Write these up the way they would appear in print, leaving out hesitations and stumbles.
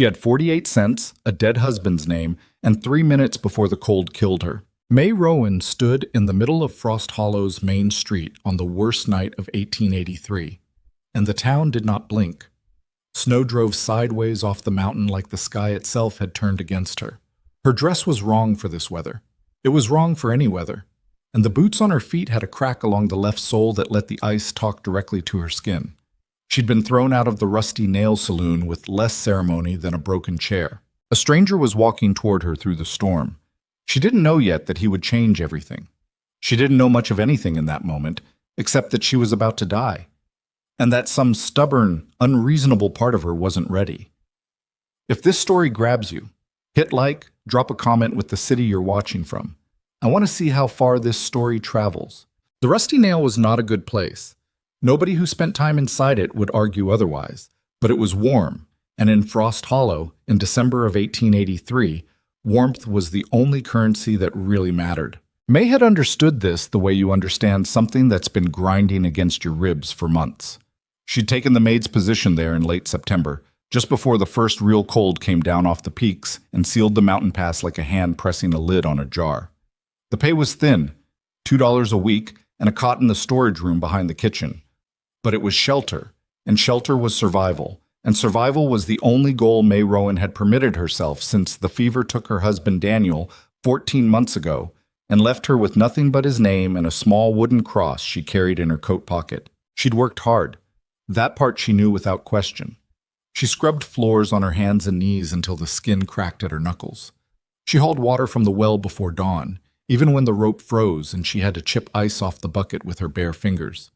She had 48 cents, a dead husband's name, and 3 minutes before the cold killed her. May Rowan stood in the middle of Frost Hollow's main street on the worst night of 1883, and the town did not blink. Snow drove sideways off the mountain like the sky itself had turned against her. Her dress was wrong for this weather. It was wrong for any weather, and the boots on her feet had a crack along the left sole that let the ice talk directly to her skin. She'd been thrown out of the Rusty Nail Saloon with less ceremony than a broken chair. A stranger was walking toward her through the storm. She didn't know yet that he would change everything. She didn't know much of anything in that moment, except that she was about to die, and that some stubborn, unreasonable part of her wasn't ready. If this story grabs you, hit like, drop a comment with the city you're watching from. I want to see how far this story travels. The Rusty Nail was not a good place. Nobody who spent time inside it would argue otherwise, but it was warm, and in Frost Hollow, in December of 1883, warmth was the only currency that really mattered. May had understood this the way you understand something that's been grinding against your ribs for months. She'd taken the maid's position there in late September, just before the first real cold came down off the peaks and sealed the mountain pass like a hand pressing a lid on a jar. The pay was thin, $2 a week, and a cot in the storage room behind the kitchen. But it was shelter, and shelter was survival, and survival was the only goal May Rowan had permitted herself since the fever took her husband Daniel 14 months ago and left her with nothing but his name and a small wooden cross she carried in her coat pocket. She'd worked hard. That part she knew without question. She scrubbed floors on her hands and knees until the skin cracked at her knuckles. She hauled water from the well before dawn, even when the rope froze and she had to chip ice off the bucket with her bare fingers.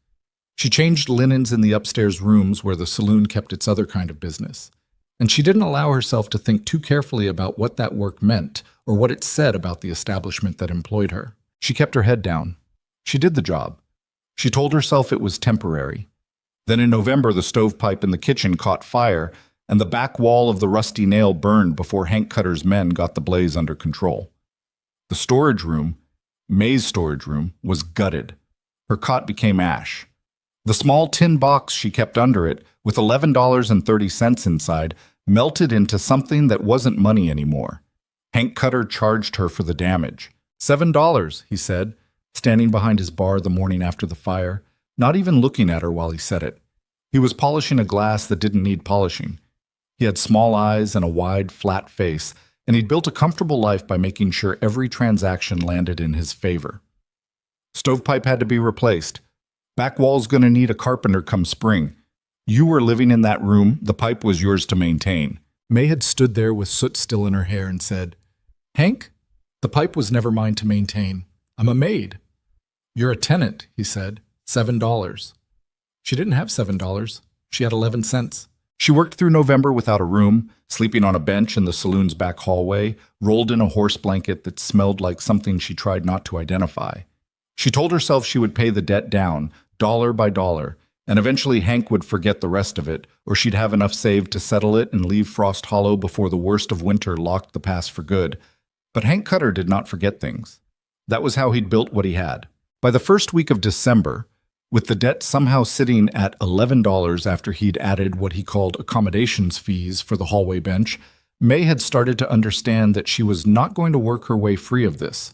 She changed linens in the upstairs rooms where the saloon kept its other kind of business. And she didn't allow herself to think too carefully about what that work meant or what it said about the establishment that employed her. She kept her head down. She did the job. She told herself it was temporary. Then in November, the stovepipe in the kitchen caught fire, and the back wall of the Rusty Nail burned before Hank Cutter's men got the blaze under control. The storage room, May's storage room, was gutted. Her cot became ash. The small tin box she kept under it, with $11.30 inside, melted into something that wasn't money anymore. Hank Cutter charged her for the damage. $7, he said, standing behind his bar the morning after the fire, not even looking at her while he said it. He was polishing a glass that didn't need polishing. He had small eyes and a wide, flat face, and he'd built a comfortable life by making sure every transaction landed in his favor. Stovepipe had to be replaced. Back wall's gonna need a carpenter come spring. You were living in that room, the pipe was yours to maintain. May had stood there with soot still in her hair and said, "Hank, the pipe was never mine to maintain. I'm a maid." "You're a tenant," he said. $7. She didn't have $7. She had 11 cents. She worked through November without a room, sleeping on a bench in the saloon's back hallway, rolled in a horse blanket that smelled like something she tried not to identify. She told herself she would pay the debt down, dollar by dollar, and eventually Hank would forget the rest of it, or she'd have enough saved to settle it and leave Frost Hollow before the worst of winter locked the pass for good. But Hank Cutter did not forget things. That was how he'd built what he had. By the first week of December, with the debt somehow sitting at $11 after he'd added what he called accommodations fees for the hallway bench, May had started to understand that she was not going to work her way free of this.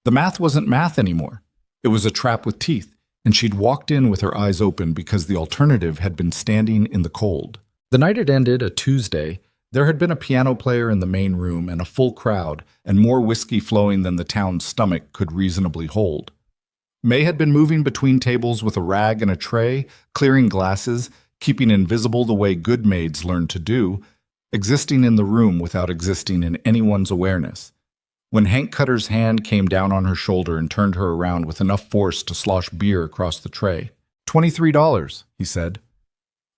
The math wasn't math anymore. It was a trap with teeth, and she'd walked in with her eyes open because the alternative had been standing in the cold. The night it ended, a Tuesday, there had been a piano player in the main room and a full crowd, and more whiskey flowing than the town's stomach could reasonably hold. May had been moving between tables with a rag and a tray, clearing glasses, keeping invisible the way good maids learn to do, existing in the room without existing in anyone's awareness. When Hank Cutter's hand came down on her shoulder and turned her around with enough force to slosh beer across the tray. $23, he said.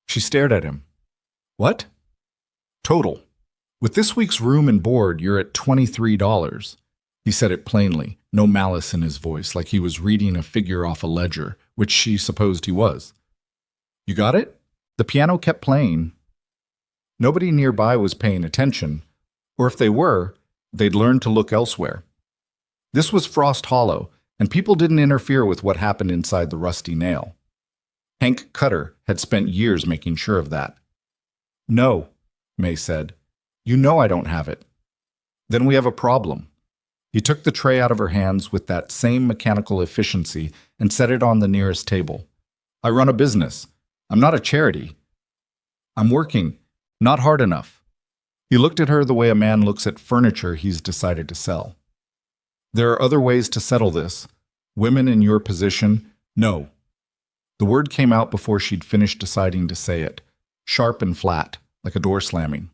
She stared at him. What? Total. With this week's room and board, you're at $23. He said it plainly, no malice in his voice, like he was reading a figure off a ledger, which she supposed he was. You got it? The piano kept playing. Nobody nearby was paying attention, or if they were, they'd learned to look elsewhere. This was Frost Hollow, and people didn't interfere with what happened inside the Rusty Nail. Hank Cutter had spent years making sure of that. No, May said. You know I don't have it. Then we have a problem. He took the tray out of her hands with that same mechanical efficiency and set it on the nearest table. I run a business. I'm not a charity. I'm working, not hard enough. He looked at her the way a man looks at furniture he's decided to sell. There are other ways to settle this. Women in your position, no. The word came out before she'd finished deciding to say it, sharp and flat, like a door slamming.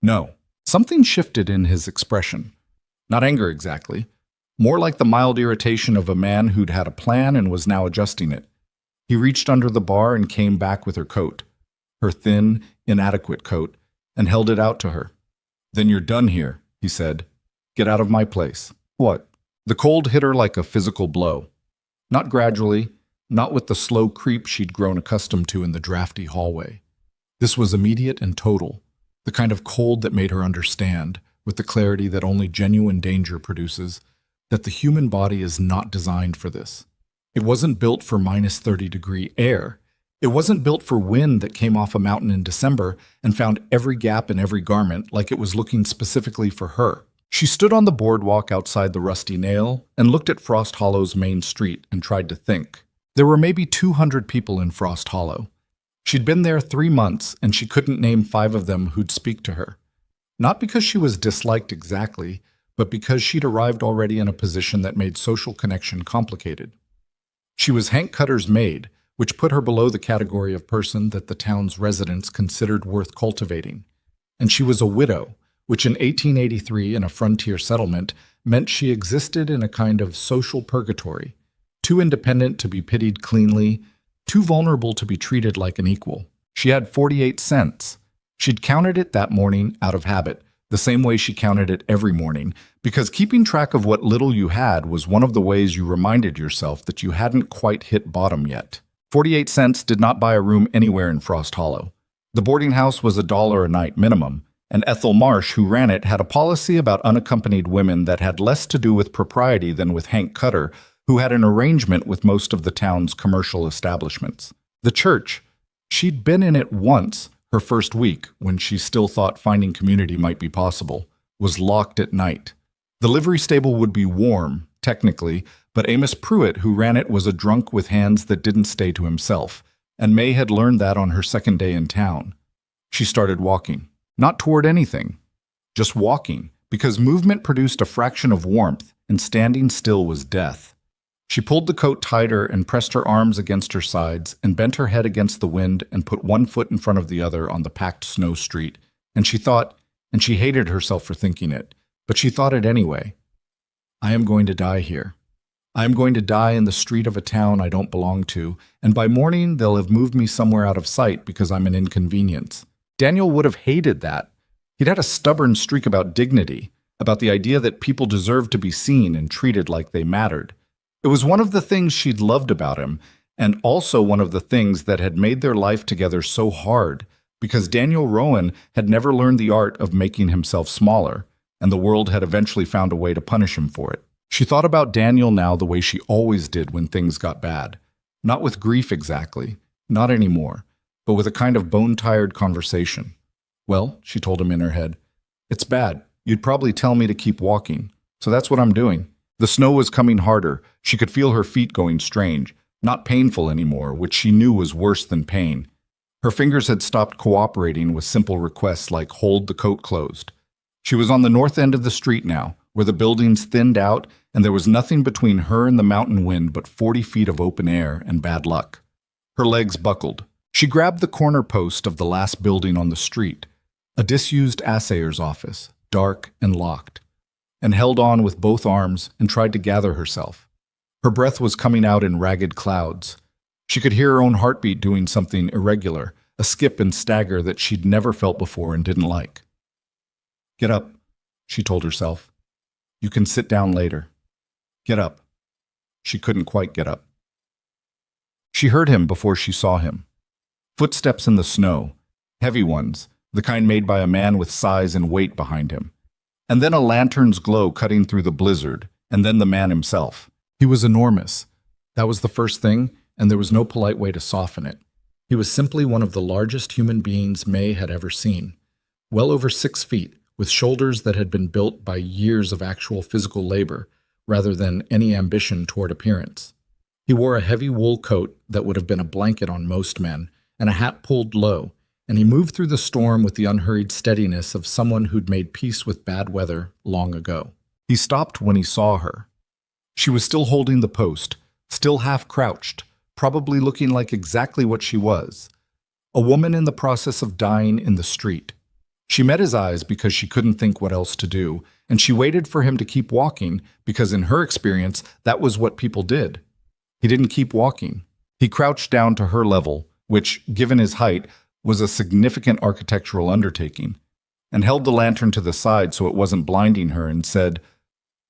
No. Something shifted in his expression. Not anger exactly, more like the mild irritation of a man who'd had a plan and was now adjusting it. He reached under the bar and came back with her coat, her thin, inadequate coat, and held it out to her. Then you're done here, he said. Get out of my place. What? The cold hit her like a physical blow. Not gradually, not with the slow creep she'd grown accustomed to in the drafty hallway. This was immediate and total, the kind of cold that made her understand, with the clarity that only genuine danger produces, that the human body is not designed for this. It wasn't built for -30-degree air. It wasn't built for wind that came off a mountain in December and found every gap in every garment like it was looking specifically for her. She stood on the boardwalk outside the Rusty Nail and looked at Frost Hollow's main street and tried to think. There were maybe 200 people in Frost Hollow. She'd been there 3 months and she couldn't name 5 of them who'd speak to her. Not because she was disliked exactly, but because she'd arrived already in a position that made social connection complicated. She was Hank Cutter's maid, which put her below the category of person that the town's residents considered worth cultivating. And she was a widow, which in 1883 in a frontier settlement meant she existed in a kind of social purgatory, too independent to be pitied cleanly, too vulnerable to be treated like an equal. She had 48 cents. She'd counted it that morning out of habit, the same way she counted it every morning, because keeping track of what little you had was one of the ways you reminded yourself that you hadn't quite hit bottom yet. 48 cents did not buy a room anywhere in Frost Hollow. The boarding house was $1 a night minimum, and Ethel Marsh, who ran it, had a policy about unaccompanied women that had less to do with propriety than with Hank Cutter, who had an arrangement with most of the town's commercial establishments. The church. She'd been in it once, her first week, when she still thought finding community might be possible, was locked at night. The livery stable would be warm, technically, but Amos Pruitt, who ran it, was a drunk with hands that didn't stay to himself, and May had learned that on her second day in town. She started walking. Not toward anything, just walking, because movement produced a fraction of warmth, and standing still was death. She pulled the coat tighter and pressed her arms against her sides and bent her head against the wind and put one foot in front of the other on the packed snow street. And she thought, and she hated herself for thinking it, but she thought it anyway, I am going to die here. I am going to die in the street of a town I don't belong to, and by morning they'll have moved me somewhere out of sight because I'm an inconvenience. Daniel would have hated that. He'd had a stubborn streak about dignity, about the idea that people deserved to be seen and treated like they mattered. It was one of the things she'd loved about him, and also one of the things that had made their life together so hard, because Daniel Rowan had never learned the art of making himself smaller, and the world had eventually found a way to punish him for it. She thought about Daniel now the way she always did when things got bad. Not with grief exactly, not anymore, but with a kind of bone-tired conversation. Well, she told him in her head, it's bad. You'd probably tell me to keep walking, so that's what I'm doing. The snow was coming harder. She could feel her feet going strange, not painful anymore, which she knew was worse than pain. Her fingers had stopped cooperating with simple requests like hold the coat closed. She was on the north end of the street now, where the buildings thinned out and there was nothing between her and the mountain wind but 40 feet of open air and bad luck. Her legs buckled. She grabbed the corner post of the last building on the street, a disused assayer's office, dark and locked, and held on with both arms and tried to gather herself. Her breath was coming out in ragged clouds. She could hear her own heartbeat doing something irregular, a skip and stagger that she'd never felt before and didn't like. Get up, she told herself. You can sit down later. Get up. She couldn't quite get up. She heard him before she saw him. Footsteps in the snow, heavy ones, the kind made by a man with size and weight behind him. And then a lantern's glow cutting through the blizzard, and then the man himself. He was enormous. That was the first thing, and there was no polite way to soften it. He was simply one of the largest human beings May had ever seen. well over 6 feet, with shoulders that had been built by years of actual physical labor rather than any ambition toward appearance. He wore a heavy wool coat that would have been a blanket on most men, and a hat pulled low, and he moved through the storm with the unhurried steadiness of someone who'd made peace with bad weather long ago. He stopped when he saw her. She was still holding the post, still half crouched, probably looking like exactly what she was, a woman in the process of dying in the street. She met his eyes because she couldn't think what else to do, and she waited for him to keep walking because in her experience, that was what people did. He didn't keep walking. He crouched down to her level, which, given his height, was a significant architectural undertaking, and held the lantern to the side so it wasn't blinding her and said,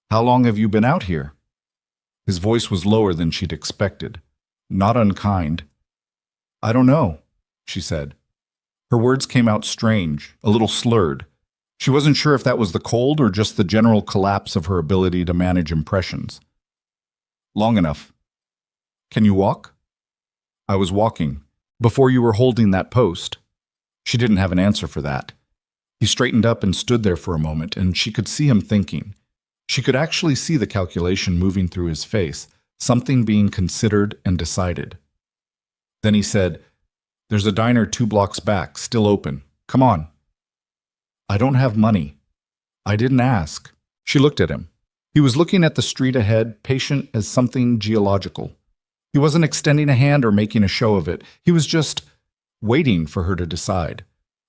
"How long have you been out here?" His voice was lower than she'd expected, not unkind. "I don't know," she said. Her words came out strange, a little slurred. She wasn't sure if that was the cold or just the general collapse of her ability to manage impressions. "Long enough." "Can you walk?" "I was walking. Before you were holding that post." She didn't have an answer for that. He straightened up and stood there for a moment, and she could see him thinking. She could actually see the calculation moving through his face, something being considered and decided. Then he said, "There's a diner 2 blocks back, still open. Come on." "I don't have money." "I didn't ask." She looked at him. He was looking at the street ahead, patient as something geological. He wasn't extending a hand or making a show of it. He was just waiting for her to decide.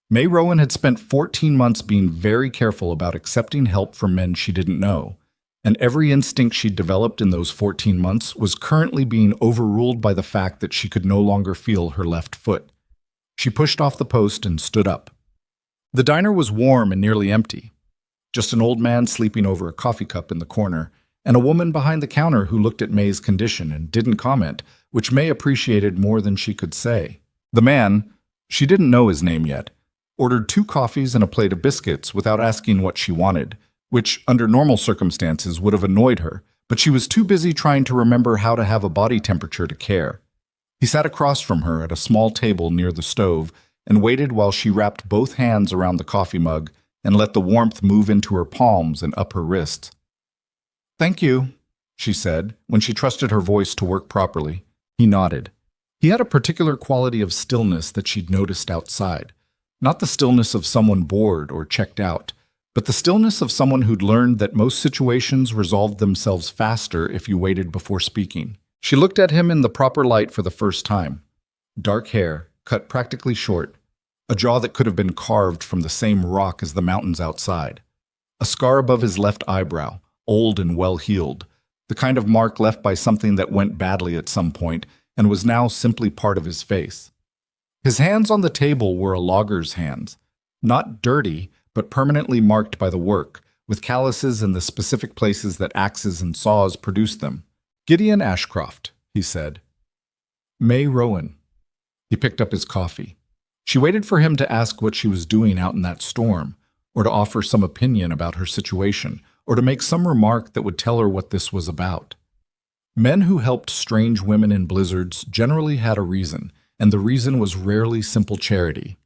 May Rowan had spent 14 months being very careful about accepting help from men she didn't know, and every instinct she'd developed in those 14 months was currently being overruled by the fact that she could no longer feel her left foot. She pushed off the post and stood up. The diner was warm and nearly empty. Just an old man sleeping over a coffee cup in the corner, and a woman behind the counter who looked at May's condition and didn't comment, which May appreciated more than she could say. The man, she didn't know his name yet, ordered 2 coffees and a plate of biscuits without asking what she wanted, which under normal circumstances would have annoyed her, but she was too busy trying to remember how to have a body temperature to care. He sat across from her at a small table near the stove and waited while she wrapped both hands around the coffee mug and let the warmth move into her palms and up her wrists. "Thank you," she said, when she trusted her voice to work properly. He nodded. He had a particular quality of stillness that she'd noticed outside. Not the stillness of someone bored or checked out, but the stillness of someone who'd learned that most situations resolved themselves faster if you waited before speaking. She looked at him in the proper light for the first time. Dark hair, cut practically short, a jaw that could have been carved from the same rock as the mountains outside, a scar above his left eyebrow, old and well-healed, the kind of mark left by something that went badly at some point and was now simply part of his face. His hands on the table were a logger's hands, not dirty, but permanently marked by the work, with calluses in the specific places that axes and saws produced them. "Gideon Ashcroft," he said. "May Rowan." He picked up his coffee. She waited for him to ask what she was doing out in that storm, or to offer some opinion about her situation, or to make some remark that would tell her what this was about. Men who helped strange women in blizzards generally had a reason, and the reason was rarely simple charity.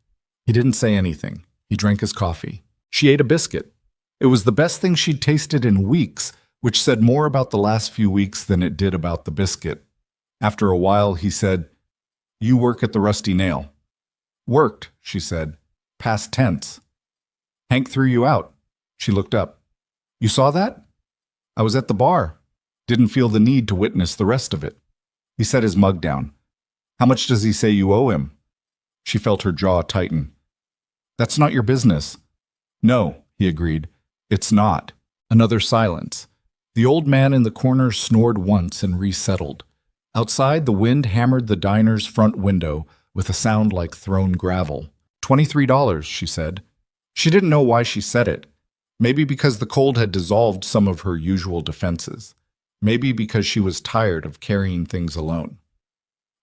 He didn't say anything. He drank his coffee. She ate a biscuit. It was the best thing she'd tasted in weeks, which said more about the last few weeks than it did about the biscuit. After a while, he said, "You work at the Rusty Nail." "Worked," she said. Past tense. "Hank threw you out." She looked up. "You saw that?" "I was at the bar. Didn't feel the need to witness the rest of it." He set his mug down. "How much does he say you owe him?" She felt her jaw tighten. "That's not your business." "No," he agreed. "It's not." Another silence. The old man in the corner snored once and resettled. Outside, the wind hammered the diner's front window with a sound like thrown gravel. $23, she said. She didn't know why she said it. Maybe because the cold had dissolved some of her usual defenses. Maybe because she was tired of carrying things alone.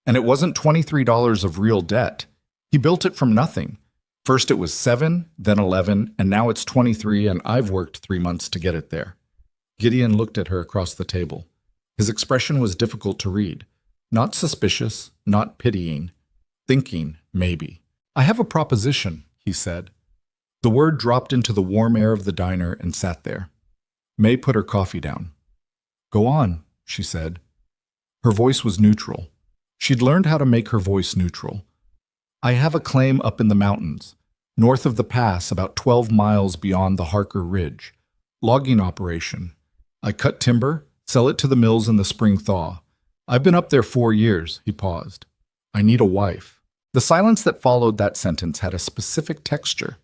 And it wasn't $23 of real debt. He built it from nothing. First it was 7, then 11, and now it's 23, and I've worked 3 months to get it there. Gideon looked at her across the table. His expression was difficult to read. Not suspicious, not pitying. Thinking, maybe. "I have a proposition," he said. The word dropped into the warm air of the diner and sat there. May put her coffee down. "Go on," she said. Her voice was neutral. She'd learned how to make her voice neutral. "I have a claim up in the mountains, north of the pass, about 12 miles beyond the Harker Ridge. Logging operation. I cut timber, sell it to the mills in the spring thaw. I've been up there 4 years," he paused. "I need a wife." The silence that followed that sentence had a specific texture.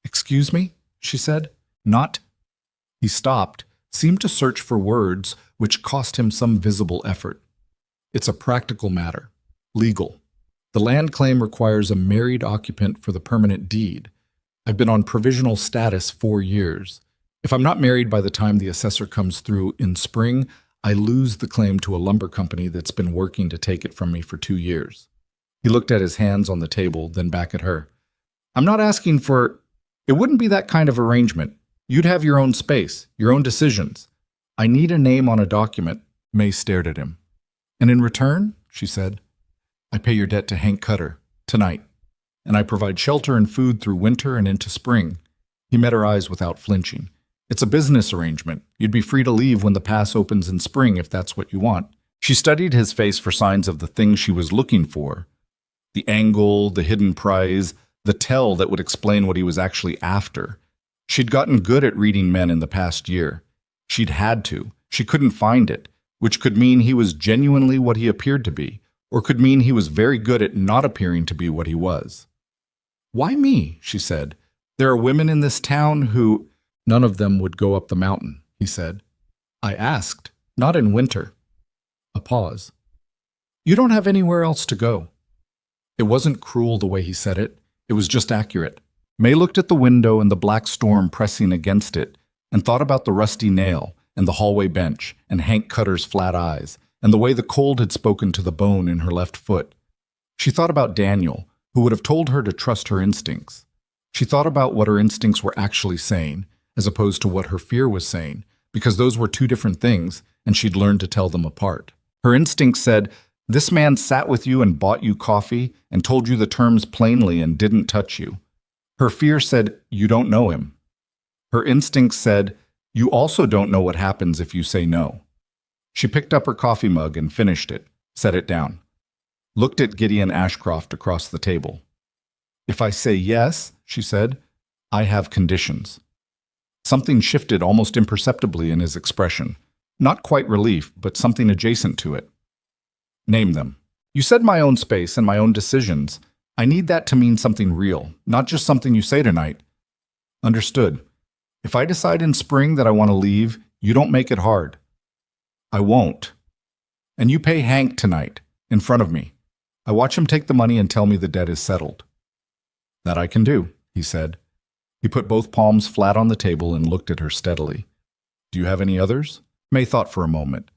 "Excuse me?" she said. "Not—" He stopped, seemed to search for words, which cost him some visible effort. "It's a practical matter. Legal. The land claim requires a married occupant for the permanent deed. I've been on provisional status 4 years. If I'm not married by the time the assessor comes through in spring, I lose the claim to a lumber company that's been working to take it from me for 2 years. He looked at his hands on the table, then back at her. "I'm not asking for— It wouldn't be that kind of arrangement. You'd have your own space, your own decisions. I need a name on a document." May stared at him. "And in return," she said, "I pay your debt to Hank Cutter, tonight. And I provide shelter and food through winter and into spring." He met her eyes without flinching. "It's a business arrangement. You'd be free to leave when the pass opens in spring if that's what you want." She studied his face for signs of the thing she was looking for. The angle, the hidden prize, the tell that would explain what he was actually after. She'd gotten good at reading men in the past year. She'd had to. She couldn't find it, which could mean he was genuinely what he appeared to be, or could mean he was very good at not appearing to be what he was. "Why me?" she said. "There are women in this town who—" "None of them would go up the mountain," he said. "I asked. Not in winter." A pause. "You don't have anywhere else to go." It wasn't cruel the way he said it. It was just accurate. May looked at the window and the black storm pressing against it, and thought about the rusty nail, and the hallway bench, and Hank Cutter's flat eyes, and the way the cold had spoken to the bone in her left foot. She thought about Daniel, who would have told her to trust her instincts. She thought about what her instincts were actually saying, as opposed to what her fear was saying, because those were two different things, and she'd learned to tell them apart. Her instinct said, "This man sat with you and bought you coffee and told you the terms plainly and didn't touch you." Her fear said, "You don't know him." Her instinct said, "You also don't know what happens if you say no." She picked up her coffee mug and finished it, set it down. Looked at Gideon Ashcroft across the table. "If I say yes," she said, "I have conditions." Something shifted almost imperceptibly in his expression. Not quite relief, but something adjacent to it. "Name them." "You said my own space and my own decisions. I need that to mean something real, not just something you say tonight." "Understood. If I decide in spring that I want to leave, you don't make it hard." "I won't." "And you pay Hank tonight, in front of me. I watch him take the money and tell me the debt is settled." "That I can do," he said. He put both palms flat on the table and looked at her steadily. "Do you have any others?" May thought for a moment.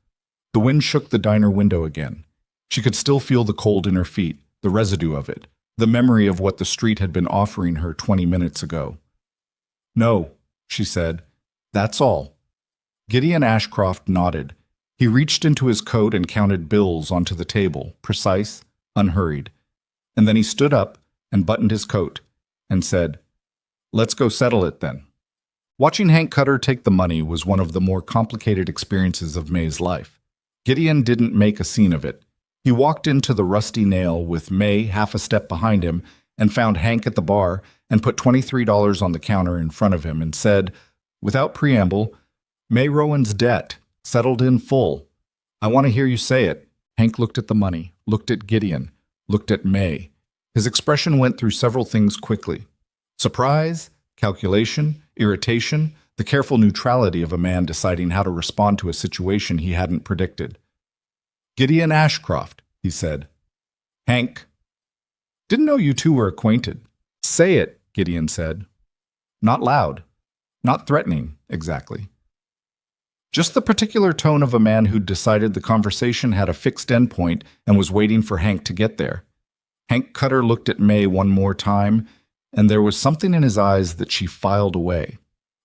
The wind shook the diner window again. She could still feel the cold in her feet, the residue of it, the memory of what the street had been offering her 20 minutes ago. "No," she said. "That's all." Gideon Ashcroft nodded. He reached into his coat and counted bills onto the table, precise, unhurried. And then he stood up and buttoned his coat and said, "Let's go settle it then." Watching Hank Cutter take the money was one of the more complicated experiences of May's life. Gideon didn't make a scene of it. He walked into the Rusty Nail with May half a step behind him and found Hank at the bar and put $23 on the counter in front of him and said, without preamble, "May Rowan's debt, settled in full. I want to hear you say it." Hank looked at the money, looked at Gideon, looked at May. His expression went through several things quickly. Surprise, calculation, irritation, the careful neutrality of a man deciding how to respond to a situation he hadn't predicted. "Gideon Ashcroft," he said. "Hank." "Didn't know you two were acquainted." "Say it," Gideon said. Not loud. Not threatening, exactly. Just the particular tone of a man who'd decided the conversation had a fixed endpoint and was waiting for Hank to get there. Hank Cutter looked at May one more time, and there was something in his eyes that she filed away.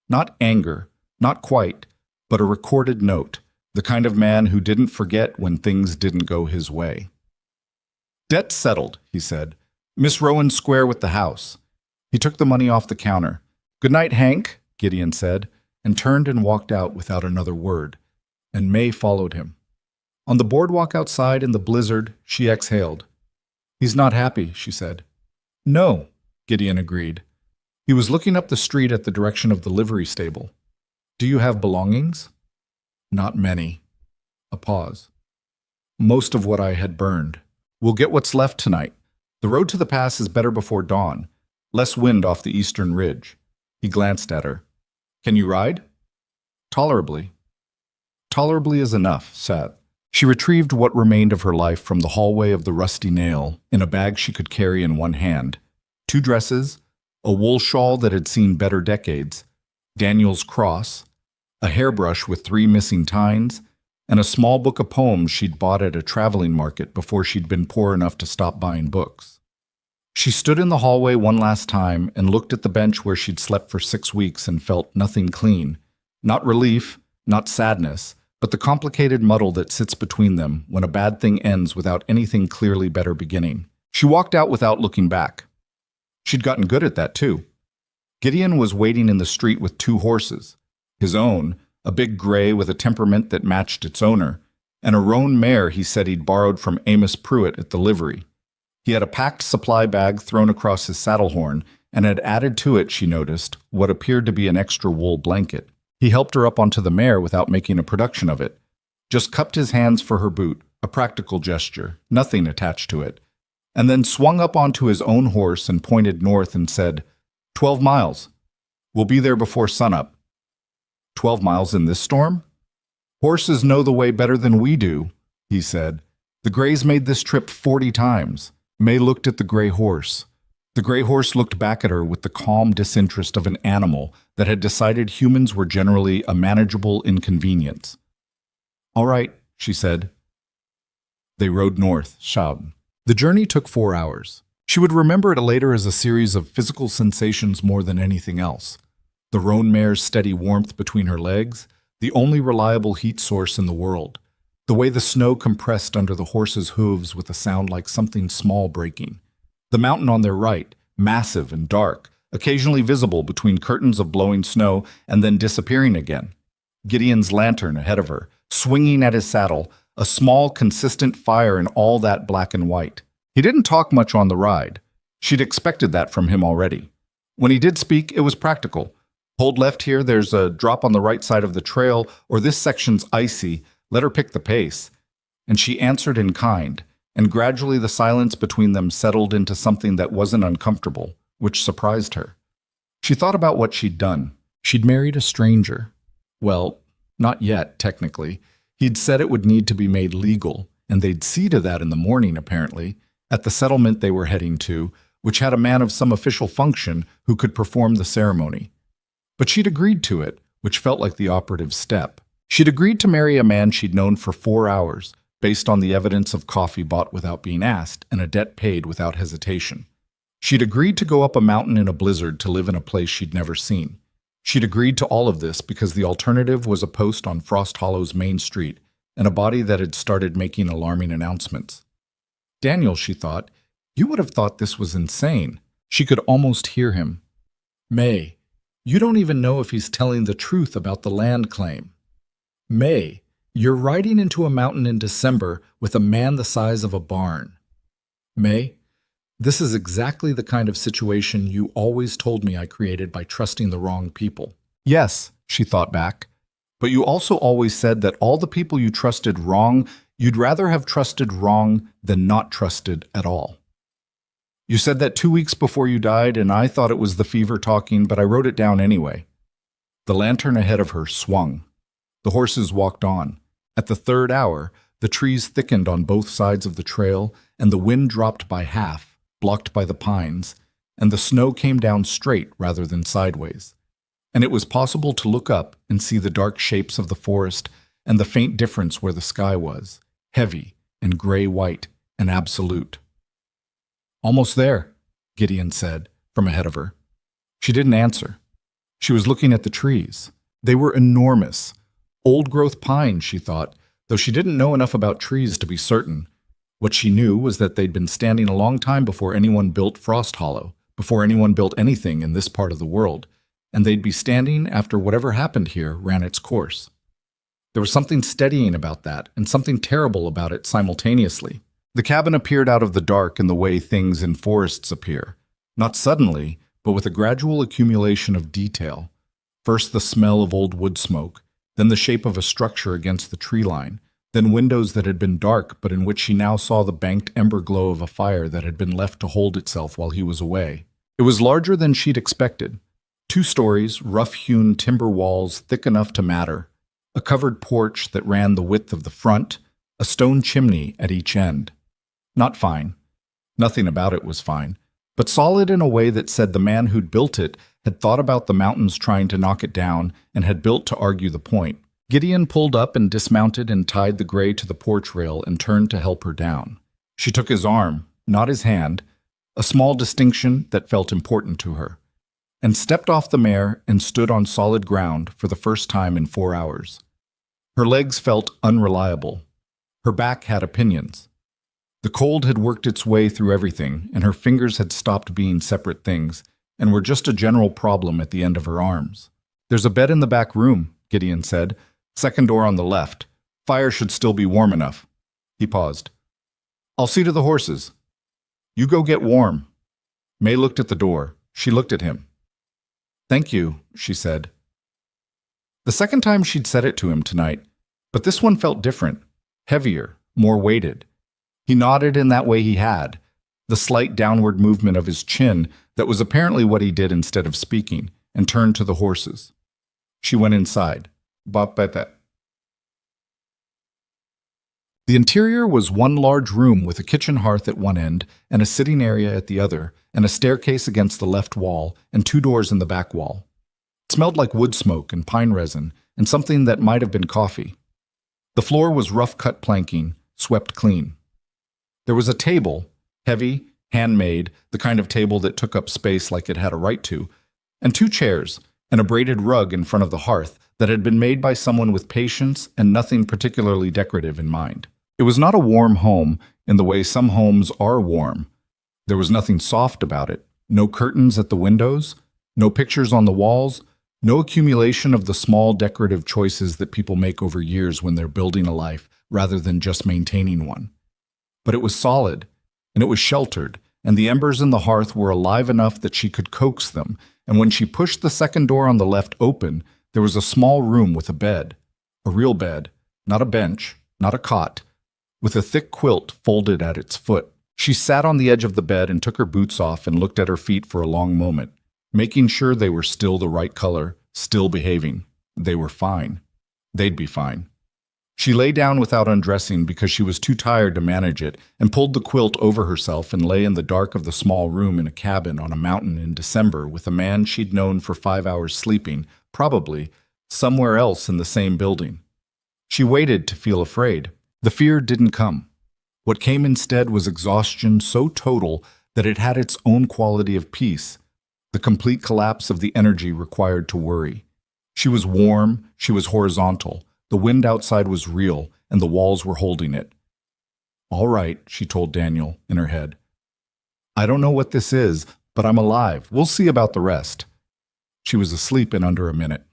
Not anger, not quite, but a recorded note, the kind of man who didn't forget when things didn't go his way. "Debt settled," he said. "Miss Rowan square with the house." He took the money off the counter. "Good night, Hank," Gideon said, and turned and walked out without another word, and May followed him. On the boardwalk outside in the blizzard, she exhaled. "He's not happy," she said. "No," Gideon agreed. He was looking up the street at the direction of the livery stable. "Do you have belongings?" "Not many." A pause. "Most of what I had burned. We'll get what's left tonight. The road to the pass is better before dawn. Less wind off the eastern ridge." He glanced at her. "Can you ride?" "Tolerably." "Tolerably is enough," Sat. She retrieved what remained of her life from the hallway of the Rusty Nail in a bag she could carry in one hand. 2 dresses, a wool shawl that had seen better decades, Daniel's cross, a hairbrush with 3 missing tines, and a small book of poems she'd bought at a traveling market before she'd been poor enough to stop buying books. She stood in the hallway one last time and looked at the bench where she'd slept for 6 weeks and felt nothing clean. Not relief, not sadness, but the complicated muddle that sits between them when a bad thing ends without anything clearly better beginning. She walked out without looking back. She'd gotten good at that, too. Gideon was waiting in the street with 2 horses. His own, a big gray with a temperament that matched its owner, and a roan mare he said he'd borrowed from Amos Pruitt at the livery. He had a packed supply bag thrown across his saddle horn and had added to it, she noticed, what appeared to be an extra wool blanket. He helped her up onto the mare without making a production of it. Just cupped his hands for her boot, a practical gesture, nothing attached to it, and then swung up onto his own horse and pointed north and said, 12 miles. We'll be there before sunup." 12 miles in this storm? "Horses know the way better than we do," he said. "The Grays made this trip 40 times. May looked at the gray horse. The gray horse looked back at her with the calm disinterest of an animal that had decided humans were generally a manageable inconvenience. "All right," she said. They rode north, shouting. The journey took 4 hours. She would remember it later as a series of physical sensations more than anything else. The roan mare's steady warmth between her legs, the only reliable heat source in the world. The way the snow compressed under the horse's hooves with a sound like something small breaking. The mountain on their right, massive and dark, occasionally visible between curtains of blowing snow and then disappearing again. Gideon's lantern ahead of her, swinging at his saddle, a small, consistent fire in all that black and white. He didn't talk much on the ride. She'd expected that from him already. When he did speak, it was practical. "Hold left here, there's a drop on the right side of the trail, or this section's icy. Let her pick the pace." And she answered in kind, and gradually the silence between them settled into something that wasn't uncomfortable, which surprised her. She thought about what she'd done. She'd married a stranger. Well, not yet, technically. He'd said it would need to be made legal, and they'd see to that in the morning, apparently, at the settlement they were heading to, which had a man of some official function who could perform the ceremony. But she'd agreed to it, which felt like the operative step. She'd agreed to marry a man she'd known for 4 hours, based on the evidence of coffee bought without being asked and a debt paid without hesitation. She'd agreed to go up a mountain in a blizzard to live in a place she'd never seen. She'd agreed to all of this because the alternative was a post on Frost Hollow's main street and a body that had started making alarming announcements. Daniel, she thought, you would have thought this was insane. She could almost hear him. May, you don't even know if he's telling the truth about the land claim. May, you're riding into a mountain in December with a man the size of a barn. May, this is exactly the kind of situation you always told me I created by trusting the wrong people. Yes, she thought back, but you also always said that all the people you trusted wrong, you'd rather have trusted wrong than not trusted at all. You said that 2 weeks before you died, and I thought it was the fever talking, but I wrote it down anyway. The lantern ahead of her swung. The horses walked on. At the 3rd hour, the trees thickened on both sides of the trail, and the wind dropped by half, blocked by the pines, and the snow came down straight rather than sideways. And it was possible to look up and see the dark shapes of the forest and the faint difference where the sky was, heavy and gray-white and absolute. Almost there, Gideon said, from ahead of her. She didn't answer. She was looking at the trees. They were enormous. Old-growth pines, she thought, though she didn't know enough about trees to be certain. What she knew was that they'd been standing a long time before anyone built Frost Hollow, before anyone built anything in this part of the world, and they'd be standing after whatever happened here ran its course. There was something steadying about that, and something terrible about it simultaneously. The cabin appeared out of the dark in the way things in forests appear, not suddenly, but with a gradual accumulation of detail. First the smell of old wood smoke, then the shape of a structure against the tree line, then windows that had been dark but in which she now saw the banked ember glow of a fire that had been left to hold itself while he was away. It was larger than she'd expected. 2 stories, rough-hewn timber walls thick enough to matter, a covered porch that ran the width of the front, a stone chimney at each end. Not fine. Nothing about it was fine, but solid in a way that said the man who'd built it had thought about the mountains trying to knock it down and had built to argue the point. Gideon pulled up and dismounted and tied the gray to the porch rail and turned to help her down. She took his arm, not his hand, a small distinction that felt important to her, and stepped off the mare and stood on solid ground for the first time in 4 hours. Her legs felt unreliable. Her back had opinions. The cold had worked its way through everything, and her fingers had stopped being separate things, and were just a general problem at the end of her arms. "There's a bed in the back room," Gideon said. "Second door on the left. Fire should still be warm enough." He paused. "I'll see to the horses. You go get warm." May looked at the door. She looked at him. "Thank you," she said. The second time she'd said it to him tonight, but this one felt different, heavier, more weighted. He nodded in that way he had, the slight downward movement of his chin that was apparently what he did instead of speaking, and turned to the horses. She went inside. The interior was one large room with a kitchen hearth at one end and a sitting area at the other, and a staircase against the left wall and 2 doors in the back wall. It smelled like wood smoke and pine resin and something that might have been coffee. The floor was rough-cut planking, swept clean. There was a table, heavy, handmade, the kind of table that took up space like it had a right to, and 2 chairs, and a braided rug in front of the hearth that had been made by someone with patience and nothing particularly decorative in mind. It was not a warm home in the way some homes are warm. There was nothing soft about it, no curtains at the windows, no pictures on the walls, no accumulation of the small decorative choices that people make over years when they're building a life rather than just maintaining one. But it was solid, and it was sheltered, and the embers in the hearth were alive enough that she could coax them, and when she pushed the second door on the left open, there was a small room with a bed, a real bed, not a bench, not a cot, with a thick quilt folded at its foot. She sat on the edge of the bed and took her boots off and looked at her feet for a long moment, making sure they were still the right color, still behaving. They were fine. They'd be fine. She lay down without undressing because she was too tired to manage it, and pulled the quilt over herself and lay in the dark of the small room in a cabin on a mountain in December with a man she'd known for 5 hours sleeping, probably, somewhere else in the same building. She waited to feel afraid. The fear didn't come. What came instead was exhaustion so total that it had its own quality of peace, the complete collapse of the energy required to worry. She was warm, she was horizontal. The wind outside was real, and the walls were holding it. "All right," she told Daniel in her head. "I don't know what this is, but I'm alive. We'll see about the rest." She was asleep in under a minute.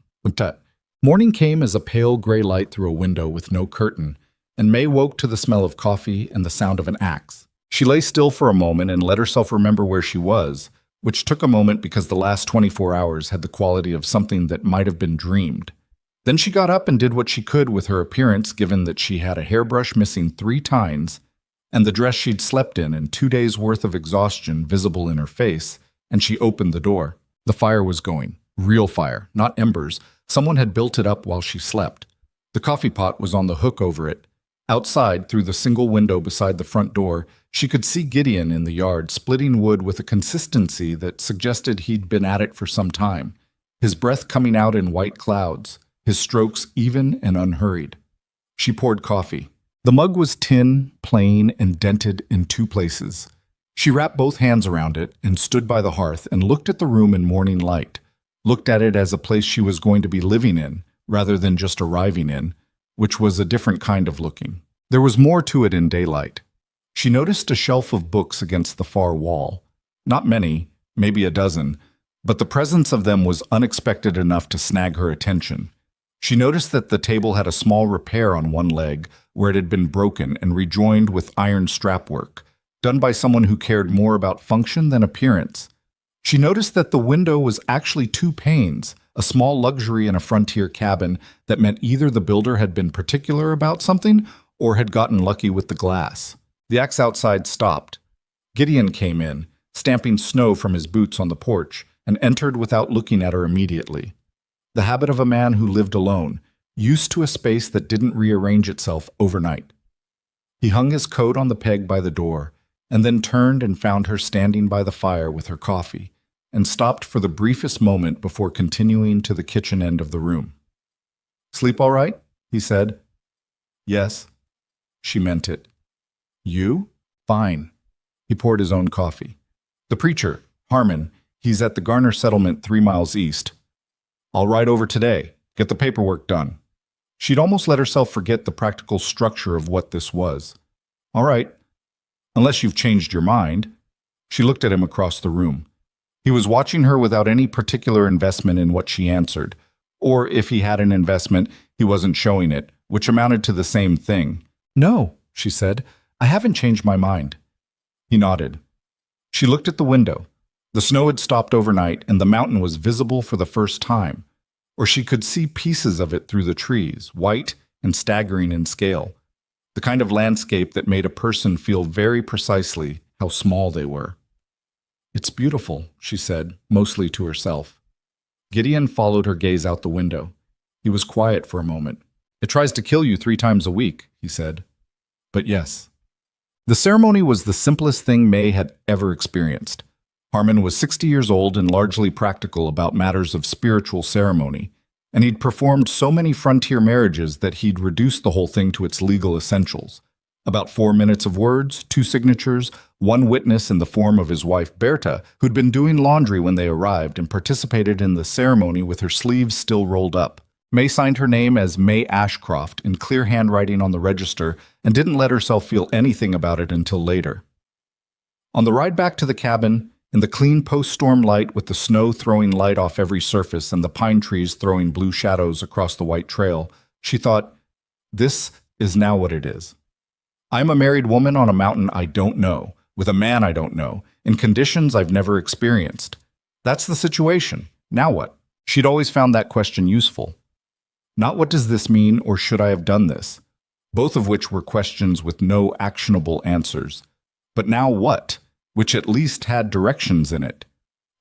Morning came as a pale gray light through a window with no curtain, and May woke to the smell of coffee and the sound of an axe. She lay still for a moment and let herself remember where she was, which took a moment because the last 24 hours had the quality of something that might have been dreamed. Then she got up and did what she could with her appearance, given that she had a hairbrush missing 3 tines, and the dress she'd slept in and 2 days' worth of exhaustion visible in her face, and she opened the door. The fire was going. Real fire, not embers. Someone had built it up while she slept. The coffee pot was on the hook over it. Outside, through the single window beside the front door, she could see Gideon in the yard splitting wood with a consistency that suggested he'd been at it for some time, his breath coming out in white clouds, his strokes even and unhurried. She poured coffee. The mug was tin, plain, and dented in 2 places. She wrapped both hands around it and stood by the hearth and looked at the room in morning light, looked at it as a place she was going to be living in, rather than just arriving in, which was a different kind of looking. There was more to it in daylight. She noticed a shelf of books against the far wall. Not many, maybe a dozen, but the presence of them was unexpected enough to snag her attention. She noticed that the table had a small repair on one leg where it had been broken and rejoined with iron strap work, done by someone who cared more about function than appearance. She noticed that the window was actually two panes, a small luxury in a frontier cabin that meant either the builder had been particular about something or had gotten lucky with the glass. The axe outside stopped. Gideon came in, stamping snow from his boots on the porch, and entered without looking at her immediately. The habit of a man who lived alone, used to a space that didn't rearrange itself overnight. He hung his coat on the peg by the door, and then turned and found her standing by the fire with her coffee, and stopped for the briefest moment before continuing to the kitchen end of the room. "Sleep all right?" he said. "Yes." She meant it. "You?" "Fine." He poured his own coffee. "The preacher, Harmon, he's at the Garner settlement 3 miles east. I'll ride over today, get the paperwork done." She'd almost let herself forget the practical structure of what this was. "All right, unless you've changed your mind." She looked at him across the room. He was watching her without any particular investment in what she answered, or if he had an investment, he wasn't showing it, which amounted to the same thing. "No," she said, "I haven't changed my mind." He nodded. She looked at the window. The snow had stopped overnight, and the mountain was visible for the first time, or she could see pieces of it through the trees, white and staggering in scale, the kind of landscape that made a person feel very precisely how small they were. "It's beautiful," she said, mostly to herself. Gideon followed her gaze out the window. He was quiet for a moment. "It tries to kill you 3 times a week," he said. "But yes." The ceremony was the simplest thing May had ever experienced. Harmon was 60 years old and largely practical about matters of spiritual ceremony, and he'd performed so many frontier marriages that he'd reduced the whole thing to its legal essentials. About 4 minutes of words, 2 signatures, 1 witness in the form of his wife Berta, who'd been doing laundry when they arrived and participated in the ceremony with her sleeves still rolled up. May signed her name as May Ashcroft in clear handwriting on the register and didn't let herself feel anything about it until later. On the ride back to the cabin, in the clean post-storm light with the snow throwing light off every surface and the pine trees throwing blue shadows across the white trail, she thought, "This is now what it is. I'm a married woman on a mountain I don't know, with a man I don't know, in conditions I've never experienced. That's the situation. Now what?" She'd always found that question useful. Not what does this mean or should I have done this, both of which were questions with no actionable answers. But now what, which at least had directions in it.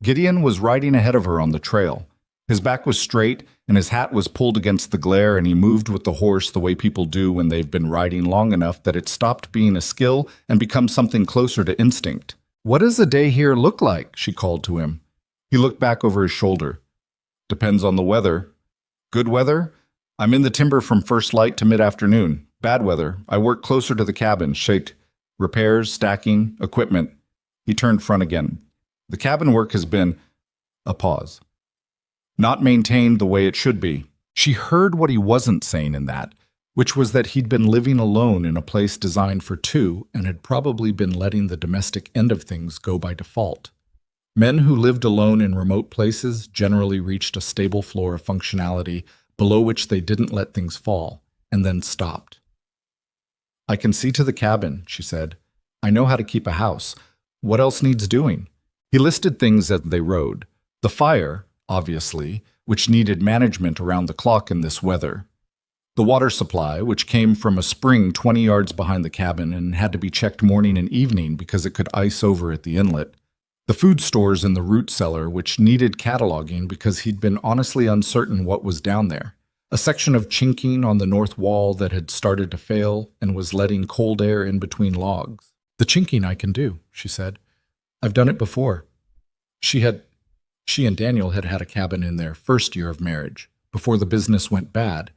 Gideon was riding ahead of her on the trail. His back was straight and his hat was pulled against the glare, and he moved with the horse the way people do when they've been riding long enough that it stopped being a skill and become something closer to instinct. "What does a day here look like?" she called to him. He looked back over his shoulder. "Depends on the weather. Good weather? I'm in the timber from first light to mid-afternoon. Bad weather, I work closer to the cabin, shaped repairs, stacking, equipment." He turned front again. "The cabin work has been—" a pause. "Not maintained the way it should be." She heard what he wasn't saying in that, which was that he'd been living alone in a place designed for 2 and had probably been letting the domestic end of things go by default. Men who lived alone in remote places generally reached a stable floor of functionality below which they didn't let things fall, and then stopped. "I can see to the cabin," she said. "I know how to keep a house. What else needs doing?" He listed things as they rode. The fire, obviously, which needed management around the clock in this weather. The water supply, which came from a spring 20 yards behind the cabin and had to be checked morning and evening because it could ice over at the inlet. The food stores in the root cellar, which needed cataloging because he'd been honestly uncertain what was down there. A section of chinking on the north wall that had started to fail and was letting cold air in between logs. "The chinking I can do," she said. "I've done it before." She and Daniel had had a cabin in their first year of marriage, before the business went bad,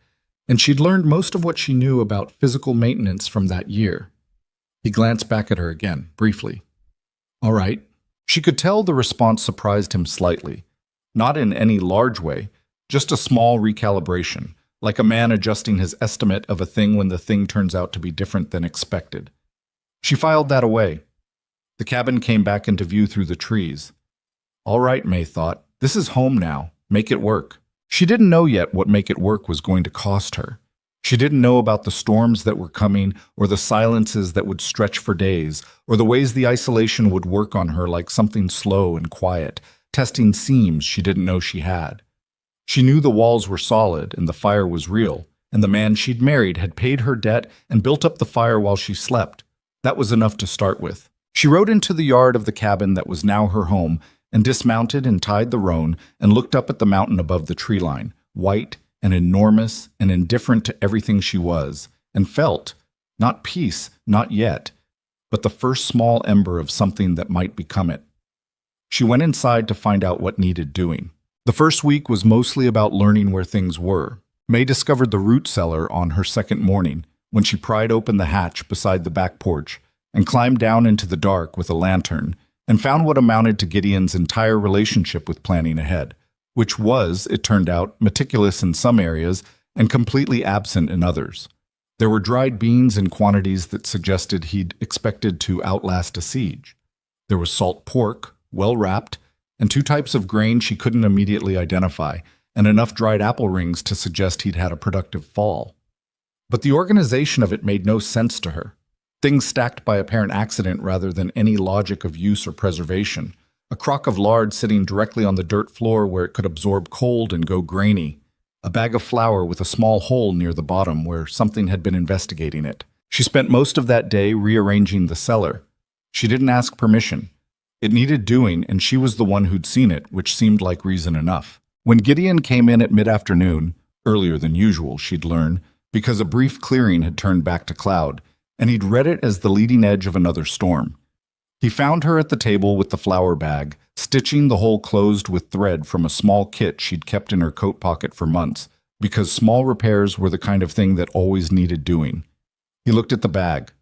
and she'd learned most of what she knew about physical maintenance from that year. He glanced back at her again, briefly. "All right." She could tell the response surprised him slightly. Not in any large way, just a small recalibration, like a man adjusting his estimate of a thing when the thing turns out to be different than expected. She filed that away. The cabin came back into view through the trees. All right, May thought. This is home now. Make it work. She didn't know yet what make it work was going to cost her. She didn't know about the storms that were coming, or the silences that would stretch for days, or the ways the isolation would work on her like something slow and quiet, testing seams she didn't know she had. She knew the walls were solid and the fire was real, and the man she'd married had paid her debt and built up the fire while she slept. That was enough to start with. She rode into the yard of the cabin that was now her home and dismounted and tied the roan and looked up at the mountain above the tree line, white and enormous and indifferent to everything she was, and felt, not peace, not yet, but the first small ember of something that might become it. She went inside to find out what needed doing. The first week was mostly about learning where things were. May discovered the root cellar on her second morning when she pried open the hatch beside the back porch and climbed down into the dark with a lantern and found what amounted to Gideon's entire relationship with planning ahead, which was, it turned out, meticulous in some areas and completely absent in others. There were dried beans in quantities that suggested he'd expected to outlast a siege. There was salt pork, well wrapped, and two types of grain she couldn't immediately identify, and enough dried apple rings to suggest he'd had a productive fall. But the organization of it made no sense to her. Things stacked by apparent accident rather than any logic of use or preservation. A crock of lard sitting directly on the dirt floor where it could absorb cold and go grainy. A bag of flour with a small hole near the bottom where something had been investigating it. She spent most of that day rearranging the cellar. She didn't ask permission. It needed doing, and she was the one who'd seen it, which seemed like reason enough. When Gideon came in at mid-afternoon, earlier than usual, she'd learn, because a brief clearing had turned back to cloud, and he'd read it as the leading edge of another storm. He found her at the table with the flour bag, stitching the hole closed with thread from a small kit she'd kept in her coat pocket for months, because small repairs were the kind of thing that always needed doing. He looked at the bag,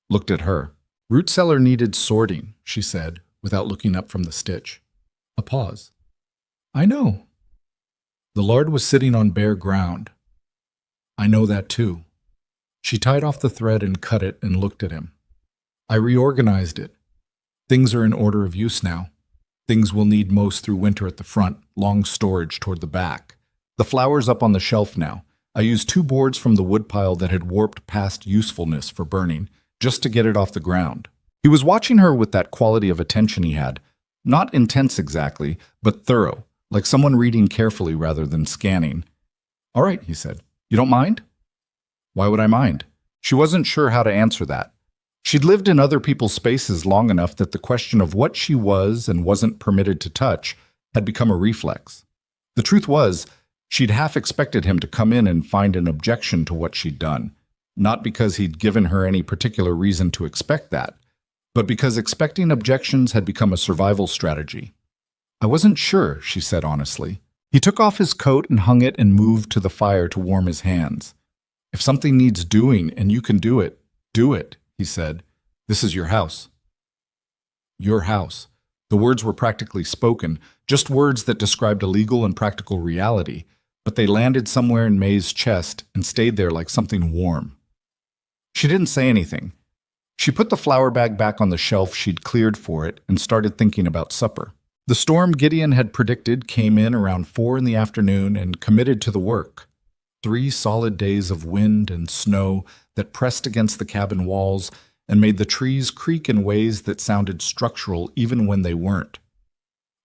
looked at her. Root cellar needed sorting, she said, without looking up from the stitch. A pause. I know. The lard was sitting on bare ground. I know that too. She tied off the thread and cut it and looked at him. I reorganized it. Things are in order of use now. Things we'll need most through winter at the front, long storage toward the back. The flour's up on the shelf now. I used 2 boards from the woodpile that had warped past usefulness for burning, just to get it off the ground. He was watching her with that quality of attention he had. Not intense exactly, but thorough, like someone reading carefully rather than scanning. All right, he said. You don't mind? Why would I mind? She wasn't sure how to answer that. She'd lived in other people's spaces long enough that the question of what she was and wasn't permitted to touch had become a reflex. The truth was, she'd half expected him to come in and find an objection to what she'd done, not because he'd given her any particular reason to expect that, but because expecting objections had become a survival strategy. I wasn't sure, she said honestly. He took off his coat and hung it and moved to the fire to warm his hands. If something needs doing and you can do it, he said. This is your house. Your house. The words were practically spoken, just words that described a legal and practical reality, but they landed somewhere in May's chest and stayed there like something warm. She didn't say anything. She put the flour bag back on the shelf she'd cleared for it and started thinking about supper. The storm Gideon had predicted came in around 4 in the afternoon and committed to the work. 3 solid days of wind and snow that pressed against the cabin walls and made the trees creak in ways that sounded structural even when they weren't.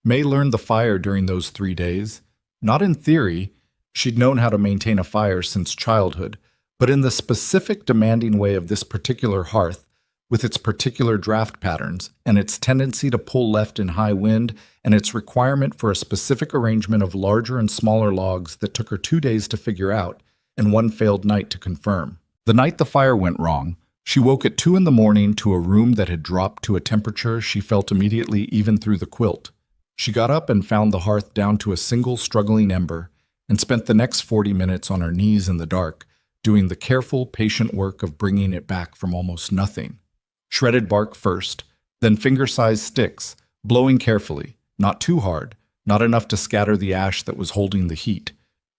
May learned the fire during those 3 days. Not in theory, she'd known how to maintain a fire since childhood, but in the specific demanding way of this particular hearth, with its particular draft patterns and its tendency to pull left in high wind and its requirement for a specific arrangement of larger and smaller logs that took her 2 days to figure out and 1 failed night to confirm. The night the fire went wrong, she woke at 2 in the morning to a room that had dropped to a temperature she felt immediately even through the quilt. She got up and found the hearth down to a single struggling ember and spent the next 40 minutes on her knees in the dark, doing the careful, patient work of bringing it back from almost nothing. Shredded bark first, then finger-sized sticks, blowing carefully, not too hard, not enough to scatter the ash that was holding the heat,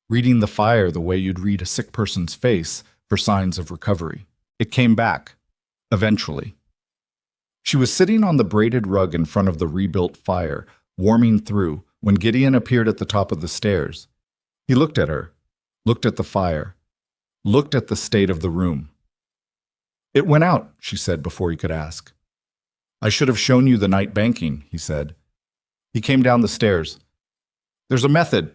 reading the fire the way you'd read a sick person's face for signs of recovery. It came back, eventually. She was sitting on the braided rug in front of the rebuilt fire, warming through, when Gideon appeared at the top of the stairs. He looked at her, looked at the fire, looked at the state of the room. "It went out," she said before he could ask. "I should have shown you the night banking," he said. He came down the stairs. "There's a method.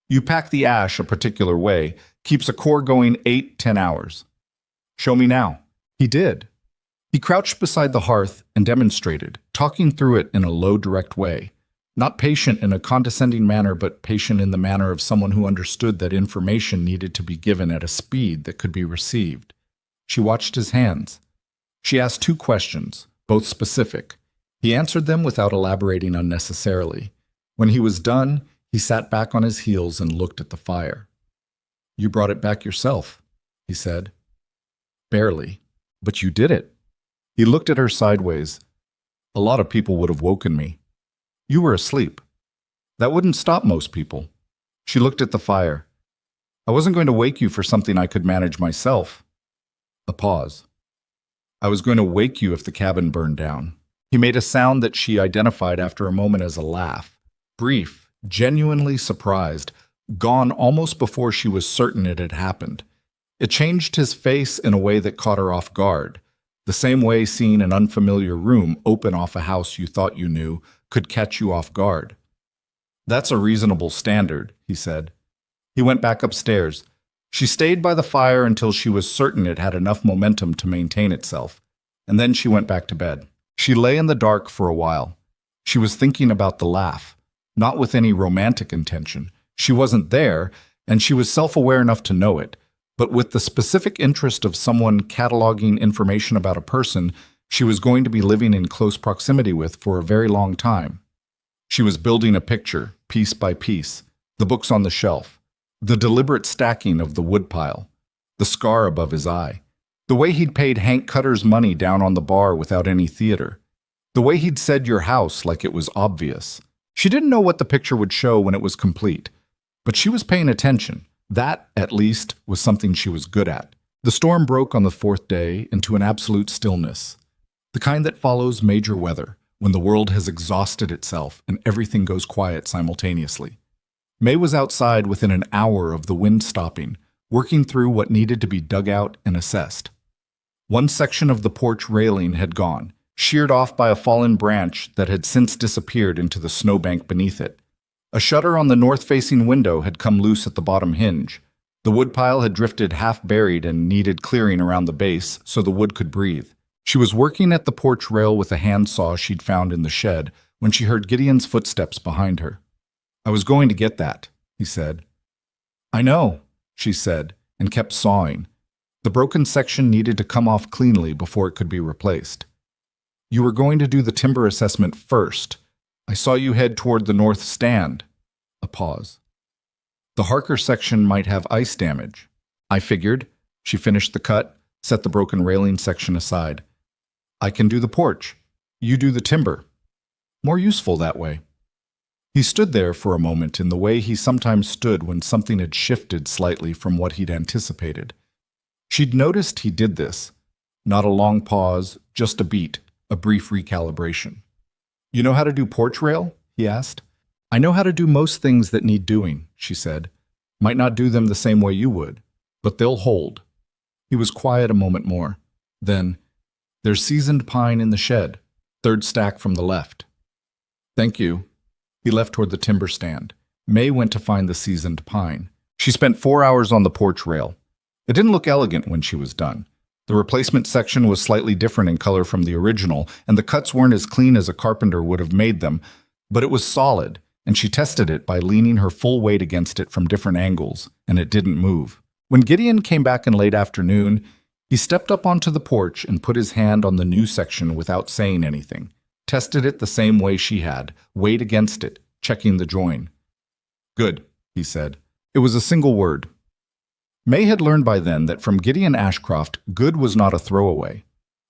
You pack the ash a particular way, keeps a core going 8-10 hours. Show me now." He did. He crouched beside the hearth and demonstrated, talking through it in a low, direct way. Not patient in a condescending manner, but patient in the manner of someone who understood that information needed to be given at a speed that could be received. She watched his hands. She asked 2 questions, both specific. He answered them without elaborating unnecessarily. When he was done, he sat back on his heels and looked at the fire. "You brought it back yourself," he said. "Barely, but you did it." He looked at her sideways. "A lot of people would have woken me. You were asleep. That wouldn't stop most people." She looked at the fire. "I wasn't going to wake you for something I could manage myself." A pause. "I was going to wake you if the cabin burned down." He made a sound that she identified after a moment as a laugh. Brief, genuinely surprised, gone almost before she was certain it had happened. It changed his face in a way that caught her off guard. The same way seeing an unfamiliar room open off a house you thought you knew could catch you off guard. "That's a reasonable standard," he said. He went back upstairs. She stayed by the fire until she was certain it had enough momentum to maintain itself, and then she went back to bed. She lay in the dark for a while. She was thinking about the laugh, not with any romantic intention. She wasn't there, and she was self-aware enough to know it, but with the specific interest of someone cataloging information about a person she was going to be living in close proximity with for a very long time. She was building a picture, piece by piece, the books on the shelf, the deliberate stacking of the woodpile, the scar above his eye, the way he'd paid Hank Cutter's money down on the bar without any theater, the way he'd said your house like it was obvious. She didn't know what the picture would show when it was complete, but she was paying attention. That, at least, was something she was good at. The storm broke on the 4th day into an absolute stillness, the kind that follows major weather, when the world has exhausted itself and everything goes quiet simultaneously. May was outside within an hour of the wind stopping, working through what needed to be dug out and assessed. One section of the porch railing had gone, sheared off by a fallen branch that had since disappeared into the snowbank beneath it. A shutter on the north-facing window had come loose at the bottom hinge. The woodpile had drifted half-buried and needed clearing around the base so the wood could breathe. She was working at the porch rail with a handsaw she'd found in the shed when she heard Gideon's footsteps behind her. "I was going to get that," he said. "I know," she said, and kept sawing. The broken section needed to come off cleanly before it could be replaced. "You were going to do the timber assessment first. I saw you head toward the north stand." A pause. "The Harker section might have ice damage." "I figured." She finished the cut, set the broken railing section aside. "I can do the porch. You do the timber. More useful that way." He stood there for a moment in the way he sometimes stood when something had shifted slightly from what he'd anticipated. She'd noticed he did this. Not a long pause, just a beat, a brief recalibration. "You know how to do porch rail?" he asked. "I know how to do most things that need doing," she said. "Might not do them the same way you would, but they'll hold." He was quiet a moment more. Then, "There's seasoned pine in the shed, 3rd stack from the left." "Thank you." He left toward the timber stand. May went to find the seasoned pine. She spent 4 hours on the porch rail. It didn't look elegant when she was done. The replacement section was slightly different in color from the original, and the cuts weren't as clean as a carpenter would have made them, but it was solid, and she tested it by leaning her full weight against it from different angles, and it didn't move. When Gideon came back in late afternoon, he stepped up onto the porch and put his hand on the new section without saying anything. Tested it the same way she had, weighed against it, checking the join. "Good," he said. It was a single word. May had learned by then that from Gideon Ashcroft, good was not a throwaway.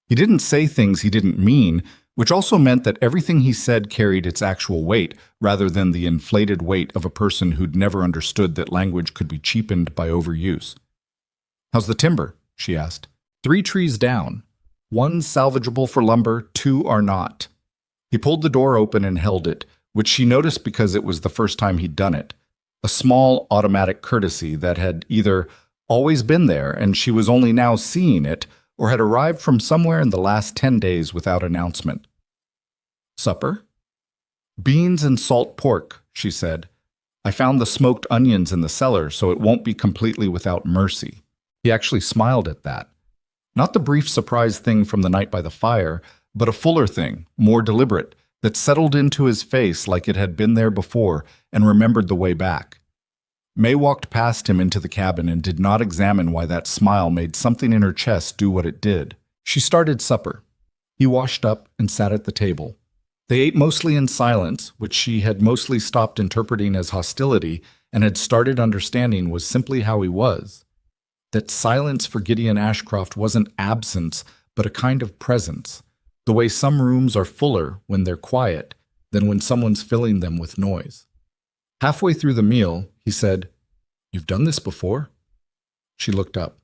He didn't say things he didn't mean, which also meant that everything he said carried its actual weight, rather than the inflated weight of a person who'd never understood that language could be cheapened by overuse. "How's the timber?" she asked. 3 trees down. 1 salvageable for lumber, 2 are not." He pulled the door open and held it, which she noticed because it was the first time he'd done it. A small automatic courtesy that had either always been there and she was only now seeing it, or had arrived from somewhere in the last 10 days without announcement. "Supper?" "Beans and salt pork," she said. "I found the smoked onions in the cellar, so it won't be completely without mercy." He actually smiled at that. Not the brief surprise thing from the night by the fire, but a fuller thing, more deliberate, that settled into his face like it had been there before and remembered the way back. May walked past him into the cabin and did not examine why that smile made something in her chest do what it did. She started supper. He washed up and sat at the table. They ate mostly in silence, which she had mostly stopped interpreting as hostility and had started understanding was simply how he was. That silence for Gideon Ashcroft wasn't absence, but a kind of presence, the way some rooms are fuller when they're quiet than when someone's filling them with noise. Halfway through the meal, he said, "You've done this before?" She looked up.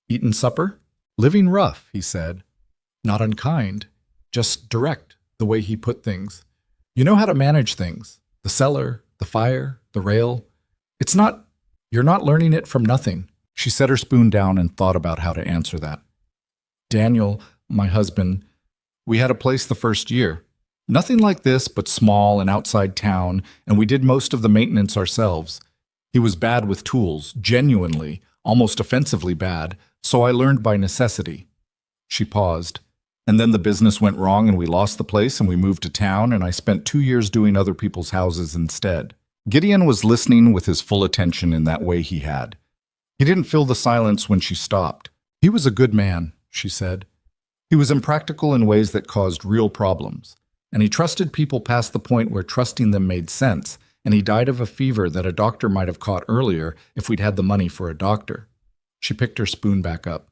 "Eaten supper?" "Living rough," he said. Not unkind, just direct, the way he put things. "You know how to manage things. The cellar, the fire, the rail. You're not learning it from nothing." She set her spoon down and thought about how to answer that. "Daniel, my husband, we had a place the first year. Nothing like this, but small and outside town, and we did most of the maintenance ourselves. He was bad with tools, genuinely, almost offensively bad, so I learned by necessity." She paused. "And then the business went wrong and we lost the place and we moved to town and I spent 2 years doing other people's houses instead." Gideon was listening with his full attention in that way he had. He didn't fill the silence when she stopped. "He was a good man," she said. "He was impractical in ways that caused real problems. And he trusted people past the point where trusting them made sense, and he died of a fever that a doctor might have caught earlier if we'd had the money for a doctor." She picked her spoon back up.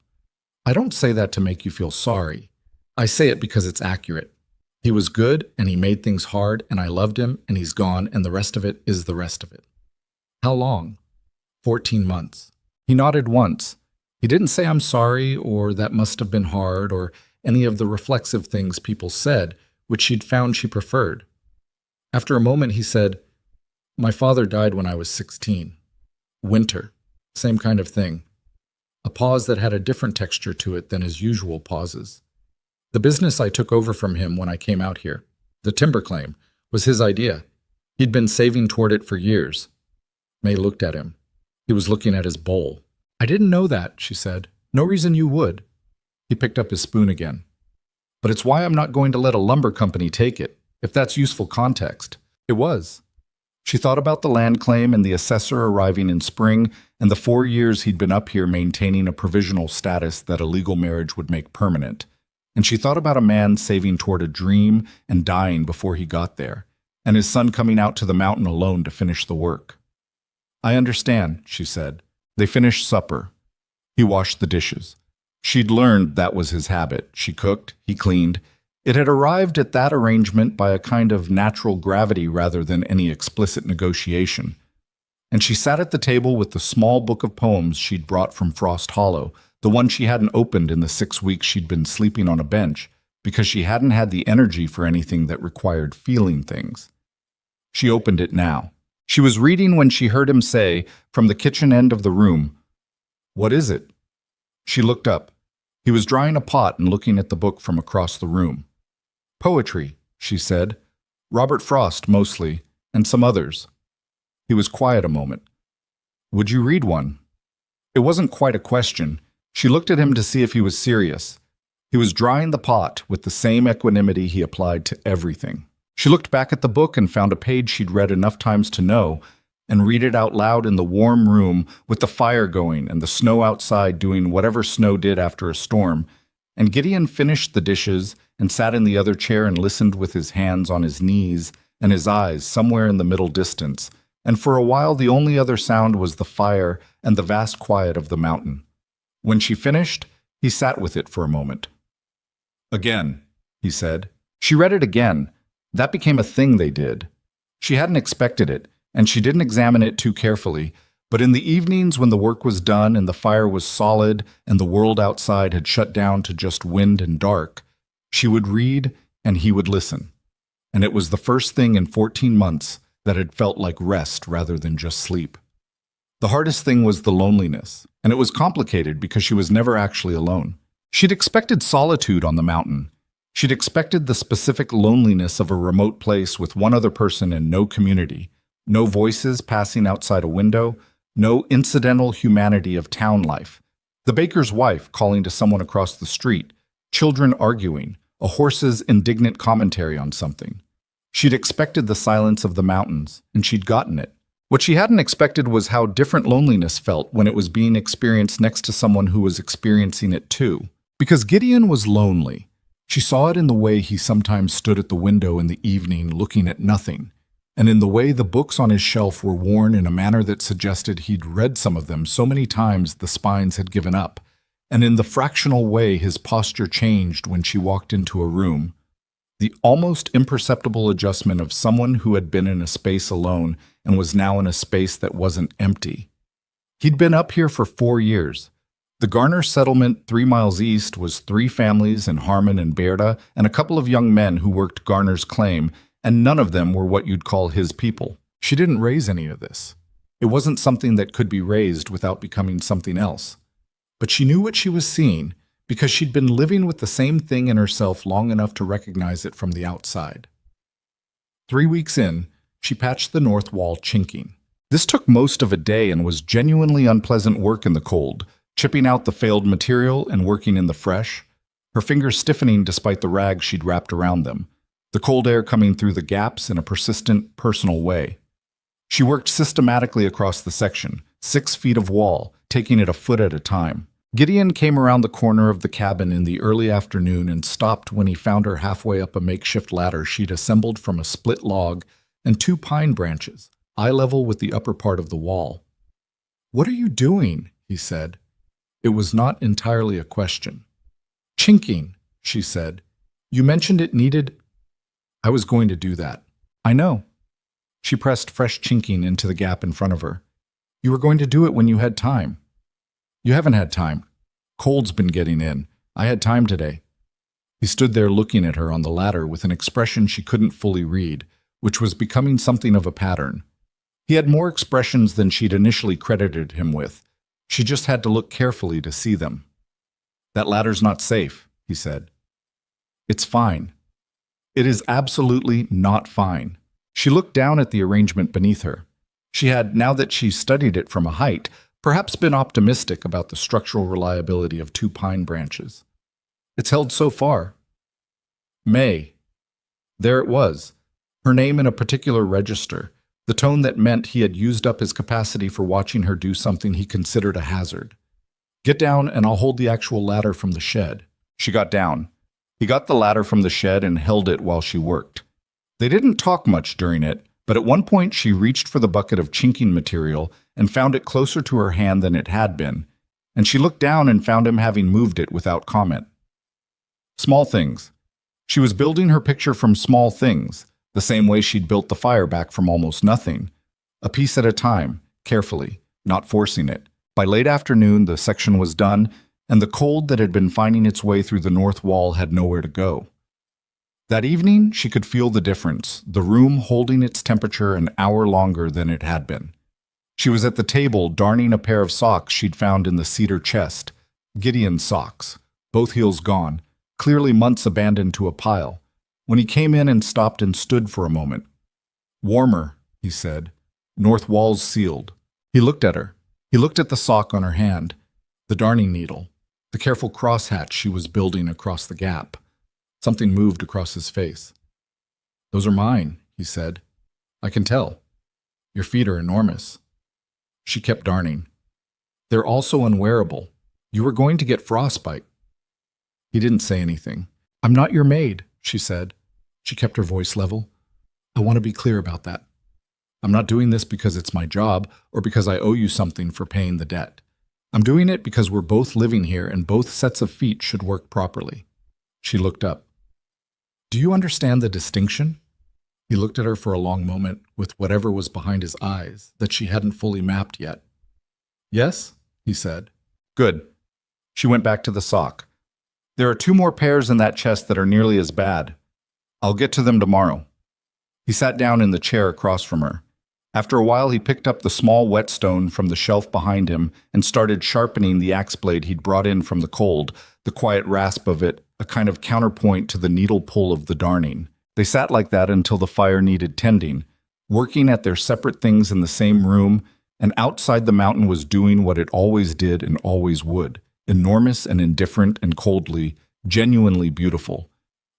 "I don't say that to make you feel sorry. I say it because it's accurate. He was good, and he made things hard, and I loved him, and he's gone, and the rest of it is the rest of it." "How long?" 14 months. He nodded once. He didn't say "I'm sorry" or "that must have been hard" or any of the reflexive things people said, which she'd found she preferred. After a moment, he said, "My father died when I was 16. Winter. Same kind of thing." A pause that had a different texture to it than his usual pauses. "The business I took over from him when I came out here, the timber claim, was his idea. He'd been saving toward it for years." May looked at him. He was looking at his bowl. "I didn't know that," she said. "No reason you would." He picked up his spoon again. "But it's why I'm not going to let a lumber company take it, if that's useful context." It was. She thought about the land claim and the assessor arriving in spring and the 4 years he'd been up here maintaining a provisional status that a legal marriage would make permanent. And she thought about a man saving toward a dream and dying before he got there, and his son coming out to the mountain alone to finish the work. "I understand," she said. They finished supper. He washed the dishes. She'd learned that was his habit. She cooked, he cleaned. It had arrived at that arrangement by a kind of natural gravity rather than any explicit negotiation. And she sat at the table with the small book of poems she'd brought from Frost Hollow, the one she hadn't opened in the 6 weeks she'd been sleeping on a bench, because she hadn't had the energy for anything that required feeling things. She opened it now. She was reading when she heard him say, from the kitchen end of the room, "What is it?" She looked up. He was drying a pot and looking at the book from across the room. "Poetry," she said. "Robert Frost, mostly, and some others." He was quiet a moment. "Would you read one?" It wasn't quite a question. She looked at him to see if he was serious. He was drying the pot with the same equanimity he applied to everything. She looked back at the book and found a page she'd read enough times to know, and read it out loud in the warm room with the fire going and the snow outside doing whatever snow did after a storm. And Gideon finished the dishes and sat in the other chair and listened with his hands on his knees and his eyes somewhere in the middle distance. And for a while the only other sound was the fire and the vast quiet of the mountain. When she finished, he sat with it for a moment. "Again," he said. She read it again. That became a thing they did. She hadn't expected it, and she didn't examine it too carefully, but in the evenings when the work was done and the fire was solid and the world outside had shut down to just wind and dark, she would read and he would listen. and it was the first thing in 14 months that had felt like rest rather than just sleep. The hardest thing was the loneliness, and it was complicated because she was never actually alone. She'd expected solitude on the mountain. She'd expected the specific loneliness of a remote place with one other person and no community, no voices passing outside a window, no incidental humanity of town life. The baker's wife calling to someone across the street, children arguing, a horse's indignant commentary on something. She'd expected the silence of the mountains, and she'd gotten it. What she hadn't expected was how different loneliness felt when it was being experienced next to someone who was experiencing it too. Because Gideon was lonely. She saw it in the way he sometimes stood at the window in the evening looking at nothing, and in the way the books on his shelf were worn in a manner that suggested he'd read some of them so many times the spines had given up, and in the fractional way his posture changed when she walked into a room. The almost imperceptible adjustment of someone who had been in a space alone and was now in a space that wasn't empty. He'd been up here for 4 years. The Garner settlement 3 miles east was 3 families in Harmon and Berta and a couple of young men who worked Garner's claim, and none of them were what you'd call his people. She didn't raise any of this. It wasn't something that could be raised without becoming something else. But she knew what she was seeing because she'd been living with the same thing in herself long enough to recognize it from the outside. 3 weeks in, she patched the north wall chinking. This took most of a day and was genuinely unpleasant work in the cold, chipping out the failed material and working in the fresh, her fingers stiffening despite the rags she'd wrapped around them, the cold air coming through the gaps in a persistent, personal way. She worked systematically across the section, 6 feet of wall, taking it a foot at a time. Gideon came around the corner of the cabin in the early afternoon and stopped when he found her halfway up a makeshift ladder she'd assembled from a split log and 2 pine branches, eye level with the upper part of the wall. "What are you doing?" he said. It was not entirely a question. "Chinking," she said. "You mentioned it needed—" "I was going to do that." "I know." She pressed fresh chinking into the gap in front of her. "You were going to do it when you had time." "You haven't had time. Cold's been getting in. I had time today." He stood there looking at her on the ladder with an expression she couldn't fully read, which was becoming something of a pattern. He had more expressions than she'd initially credited him with. She just had to look carefully to see them. "That ladder's not safe," he said. "It's fine." "It is absolutely not fine." She looked down at the arrangement beneath her. She had, now that she studied it from a height, perhaps been optimistic about the structural reliability of 2 pine branches. "It's held so far." May. There it was, her name in a particular register, the tone that meant he had used up his capacity for watching her do something he considered a hazard. "Get down and I'll hold the actual ladder from the shed." She got down. He got the ladder from the shed and held it while she worked. They didn't talk much during it, but at one point she reached for the bucket of chinking material and found it closer to her hand than it had been, and she looked down and found him having moved it without comment. Small things. She was building her picture from small things, the same way she'd built the fire back from almost nothing, a piece at a time, carefully, not forcing it. By late afternoon, the section was done, and the cold that had been finding its way through the north wall had nowhere to go. That evening, she could feel the difference, the room holding its temperature an hour longer than it had been. She was at the table darning a pair of socks she'd found in the cedar chest, Gideon's socks, both heels gone, clearly months abandoned to a pile, when he came in and stopped and stood for a moment. "Warmer," he said. "North wall's sealed." He looked at her. He looked at the sock on her hand, the darning needle, the careful crosshatch she was building across the gap. Something moved across his face. "Those are mine," he said. "I can tell. Your feet are enormous." She kept darning. "They're also unwearable. You were going to get frostbite." He didn't say anything. "I'm not your maid," she said. She kept her voice level. "I want to be clear about that. I'm not doing this because it's my job or because I owe you something for paying the debt. I'm doing it because we're both living here and both sets of feet should work properly." She looked up. "Do you understand the distinction?" He looked at her for a long moment with whatever was behind his eyes that she hadn't fully mapped yet. "Yes," he said. "Good." She went back to the sock. "There are 2 more pairs in that chest that are nearly as bad. I'll get to them tomorrow." He sat down in the chair across from her. After a while, he picked up the small whetstone from the shelf behind him and started sharpening the axe blade he'd brought in from the cold, the quiet rasp of it, a kind of counterpoint to the needle pull of the darning. They sat like that until the fire needed tending, working at their separate things in the same room, and outside the mountain was doing what it always did and always would, enormous and indifferent and coldly, genuinely beautiful.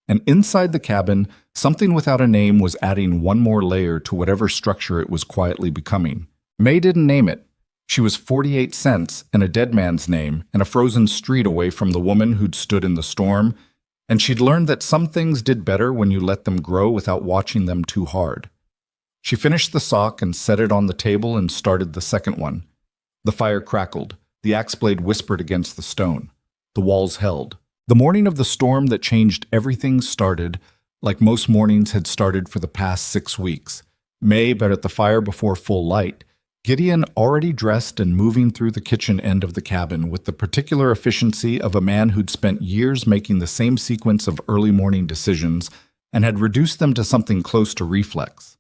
And inside the cabin, something without a name was adding one more layer to whatever structure it was quietly becoming. May didn't name it. She was 48 cents and a dead man's name and a frozen street away from the woman who'd stood in the storm, and she'd learned that some things did better when you let them grow without watching them too hard. She finished the sock and set it on the table and started the second one. The fire crackled. The axe blade whispered against the stone. The walls held. The morning of the storm that changed everything started, like most mornings had started for the past 6 weeks. May, but at the fire before full light. Gideon, already dressed and moving through the kitchen end of the cabin with the particular efficiency of a man who'd spent years making the same sequence of early morning decisions and had reduced them to something close to reflex.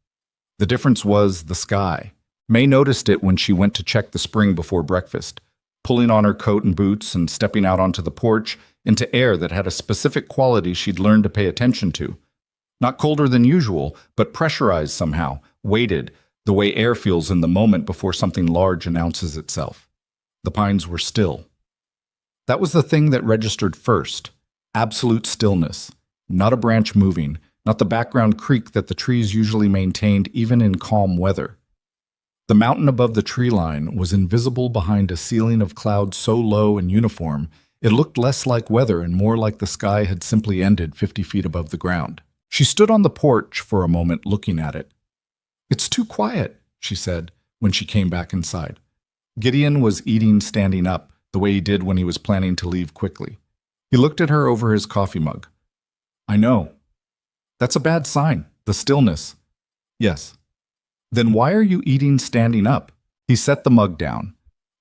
The difference was the sky. May noticed it when she went to check the spring before breakfast, pulling on her coat and boots and stepping out onto the porch into air that had a specific quality she'd learned to pay attention to. Not colder than usual, but pressurized somehow, weighted, the way air feels in the moment before something large announces itself. The pines were still. That was the thing that registered first. Absolute stillness. Not a branch moving, not the background creak that the trees usually maintained even in calm weather. The mountain above the tree line was invisible behind a ceiling of clouds so low and uniform, it looked less like weather and more like the sky had simply ended 50 feet above the ground. She stood on the porch for a moment looking at it. "It's too quiet," she said, when she came back inside. Gideon was eating standing up, the way he did when he was planning to leave quickly. He looked at her over his coffee mug. "I know. That's a bad sign, the stillness." "Yes." "Then why are you eating standing up?" He set the mug down.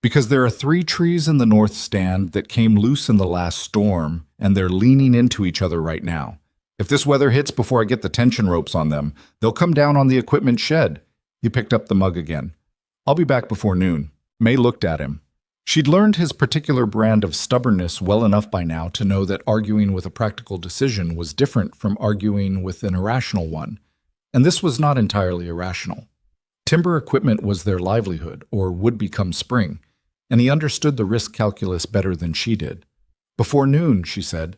"Because there are 3 trees in the north stand that came loose in the last storm, and they're leaning into each other right now. If this weather hits before I get the tension ropes on them, they'll come down on the equipment shed." He picked up the mug again. "I'll be back before noon." May looked at him. She'd learned his particular brand of stubbornness well enough by now to know that arguing with a practical decision was different from arguing with an irrational one, and this was not entirely irrational. Timber equipment was their livelihood, or would become spring, and he understood the risk calculus better than she did. "Before noon," she said.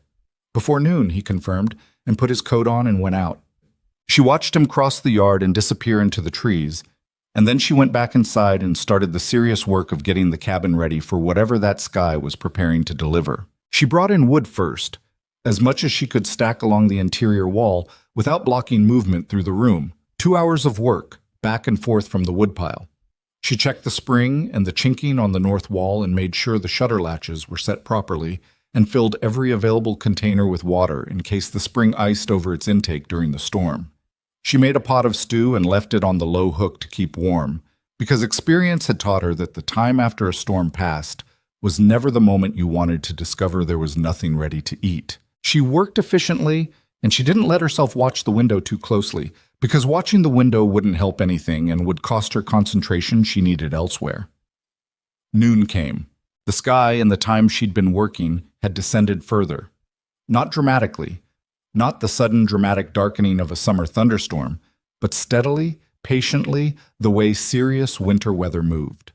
"Before noon," he confirmed, and put his coat on and went out. She watched him cross the yard and disappear into the trees, and then she went back inside and started the serious work of getting the cabin ready for whatever that sky was preparing to deliver. She brought in wood first, as much as she could stack along the interior wall without blocking movement through the room. 2 hours of work, back and forth from the woodpile. She checked the spring and the chinking on the north wall and made sure the shutter latches were set properly, and filled every available container with water in case the spring iced over its intake during the storm. She made a pot of stew and left it on the low hook to keep warm, because experience had taught her that the time after a storm passed was never the moment you wanted to discover there was nothing ready to eat. She worked efficiently, and she didn't let herself watch the window too closely, because watching the window wouldn't help anything and would cost her concentration she needed elsewhere. Noon came. The sky and the time she'd been working had descended further. Not dramatically, not the sudden dramatic darkening of a summer thunderstorm, but steadily, patiently, the way serious winter weather moved.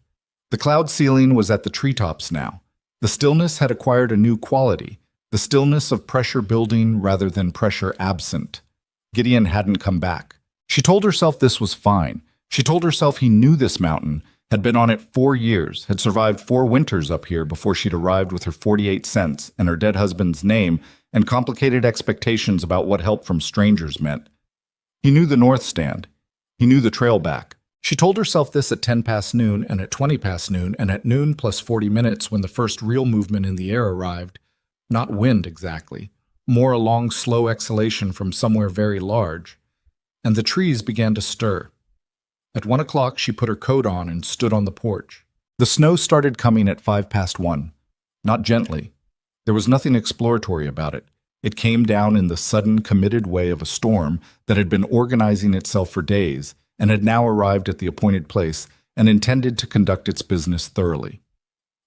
The cloud ceiling was at the treetops now. The stillness had acquired a new quality, the stillness of pressure building rather than pressure absent. Gideon hadn't come back. She told herself this was fine. She told herself he knew this mountain, had been on it 4 years, had survived 4 winters up here before she'd arrived with her 48 cents and her dead husband's name and complicated expectations about what help from strangers meant. He knew the north stand. He knew the trail back. She told herself this at 10 past noon and at 20 past noon and at noon plus 40 minutes when the first real movement in the air arrived. Not wind exactly, more a long, slow exhalation from somewhere very large. And the trees began to stir. At 1 o'clock, she put her coat on and stood on the porch. The snow started coming at 1:05. Not gently. There was nothing exploratory about it. It came down in the sudden, committed way of a storm that had been organizing itself for days and had now arrived at the appointed place and intended to conduct its business thoroughly.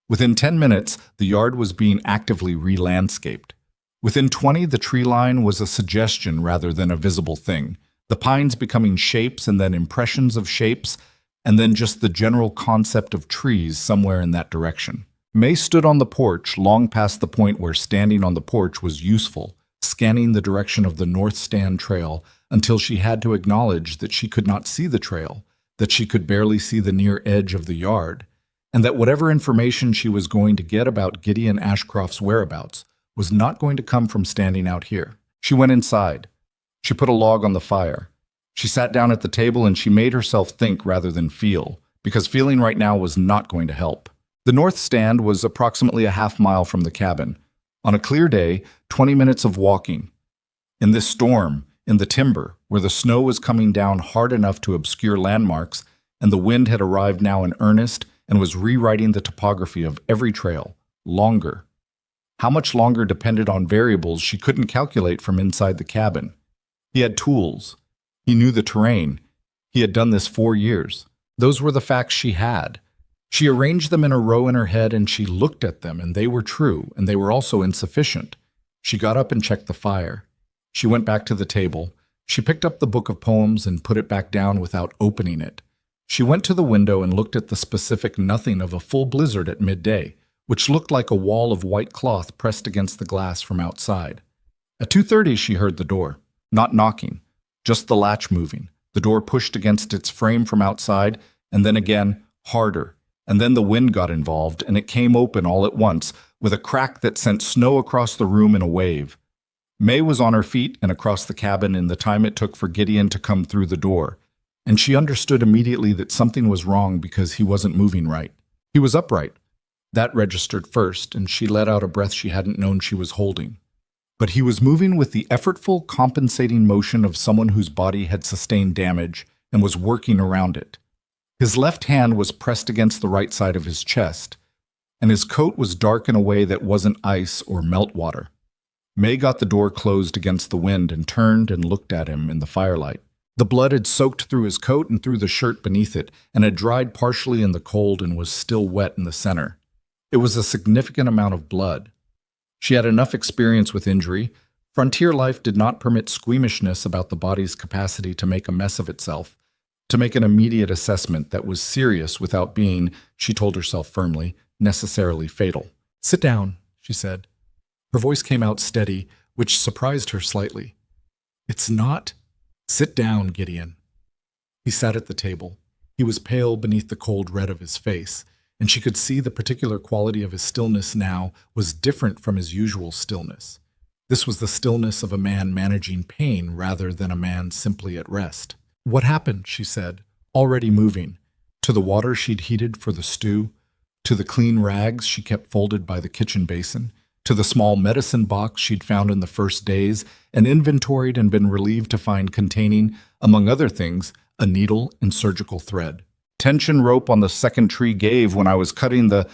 Within 10 minutes, the yard was being actively re-landscaped. Within 20, the tree line was a suggestion rather than a visible thing, the pines becoming shapes and then impressions of shapes, and then just the general concept of trees somewhere in that direction. May stood on the porch long past the point where standing on the porch was useful, scanning the direction of the North Stand Trail until she had to acknowledge that she could not see the trail, that she could barely see the near edge of the yard, and that whatever information she was going to get about Gideon Ashcroft's whereabouts was not going to come from standing out here. She went inside. She put a log on the fire. She sat down at the table and she made herself think rather than feel, because feeling right now was not going to help. The North Stand was approximately a half-mile from the cabin. On a clear day, 20 minutes of walking. In this storm, in the timber, where the snow was coming down hard enough to obscure landmarks, and the wind had arrived now in earnest and was rewriting the topography of every trail, longer. How much longer depended on variables she couldn't calculate from inside the cabin. He had tools. He knew the terrain. He had done this 4 years. Those were the facts she had. She arranged them in a row in her head and she looked at them, and they were true, and they were also insufficient. She got up and checked the fire. She went back to the table. She picked up the book of poems and put it back down without opening it. She went to the window and looked at the specific nothing of a full blizzard at midday, which looked like a wall of white cloth pressed against the glass from outside. At 2:30 she heard the door, not knocking, just the latch moving, the door pushed against its frame from outside, and then again, harder. And then the wind got involved, and it came open all at once, with a crack that sent snow across the room in a wave. May was on her feet and across the cabin in the time it took for Gideon to come through the door, and she understood immediately that something was wrong because he wasn't moving right. He was upright. That registered first, and she let out a breath she hadn't known she was holding. But he was moving with the effortful, compensating motion of someone whose body had sustained damage and was working around it. His left hand was pressed against the right side of his chest, and his coat was dark in a way that wasn't ice or meltwater. May got the door closed against the wind and turned and looked at him in the firelight. The blood had soaked through his coat and through the shirt beneath it, and had dried partially in the cold and was still wet in the center. It was a significant amount of blood. She had enough experience with injury. Frontier life did not permit squeamishness about the body's capacity to make a mess of itself, to make an immediate assessment that was serious without being, she told herself firmly, necessarily fatal. "Sit down," she said. Her voice came out steady, which surprised her slightly. "It's not—" "Sit down, Gideon." He sat at the table. He was pale beneath the cold red of his face, and she could see the particular quality of his stillness now was different from his usual stillness. This was the stillness of a man managing pain rather than a man simply at rest. "What happened?" she said, already moving, to the water she'd heated for the stew, to the clean rags she kept folded by the kitchen basin, to the small medicine box she'd found in the first days and inventoried and been relieved to find containing, among other things, a needle and surgical thread. "Tension rope on the second tree gave when I was cutting the—"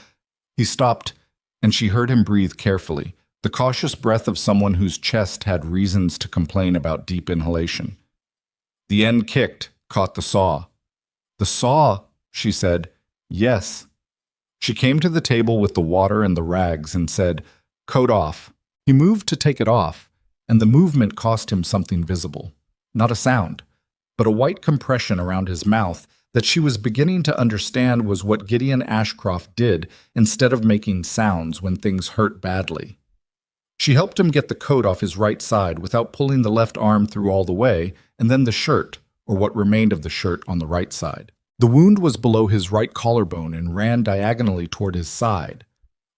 He stopped, and she heard him breathe carefully, the cautious breath of someone whose chest had reasons to complain about deep inhalation. "The end kicked, caught the saw." "The saw," she said. "Yes." She came to the table with the water and the rags and said, "Coat off." He moved to take it off, and the movement cost him something visible. Not a sound, but a white compression around his mouth that she was beginning to understand was what Gideon Ashcroft did instead of making sounds when things hurt badly. She helped him get the coat off his right side without pulling the left arm through all the way, and then the shirt, or what remained of the shirt, on the right side. The wound was below his right collarbone and ran diagonally toward his side.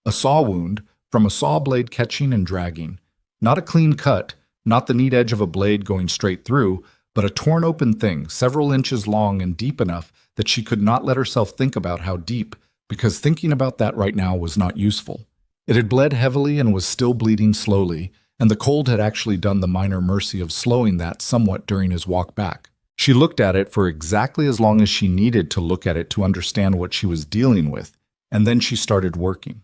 A saw wound, from a saw blade catching and dragging. Not a clean cut, not the neat edge of a blade going straight through, but a torn open thing, several inches long and deep enough that she could not let herself think about how deep, because thinking about that right now was not useful. It had bled heavily and was still bleeding slowly, and the cold had actually done the minor mercy of slowing that somewhat during his walk back. She looked at it for exactly as long as she needed to look at it to understand what she was dealing with, and then she started working.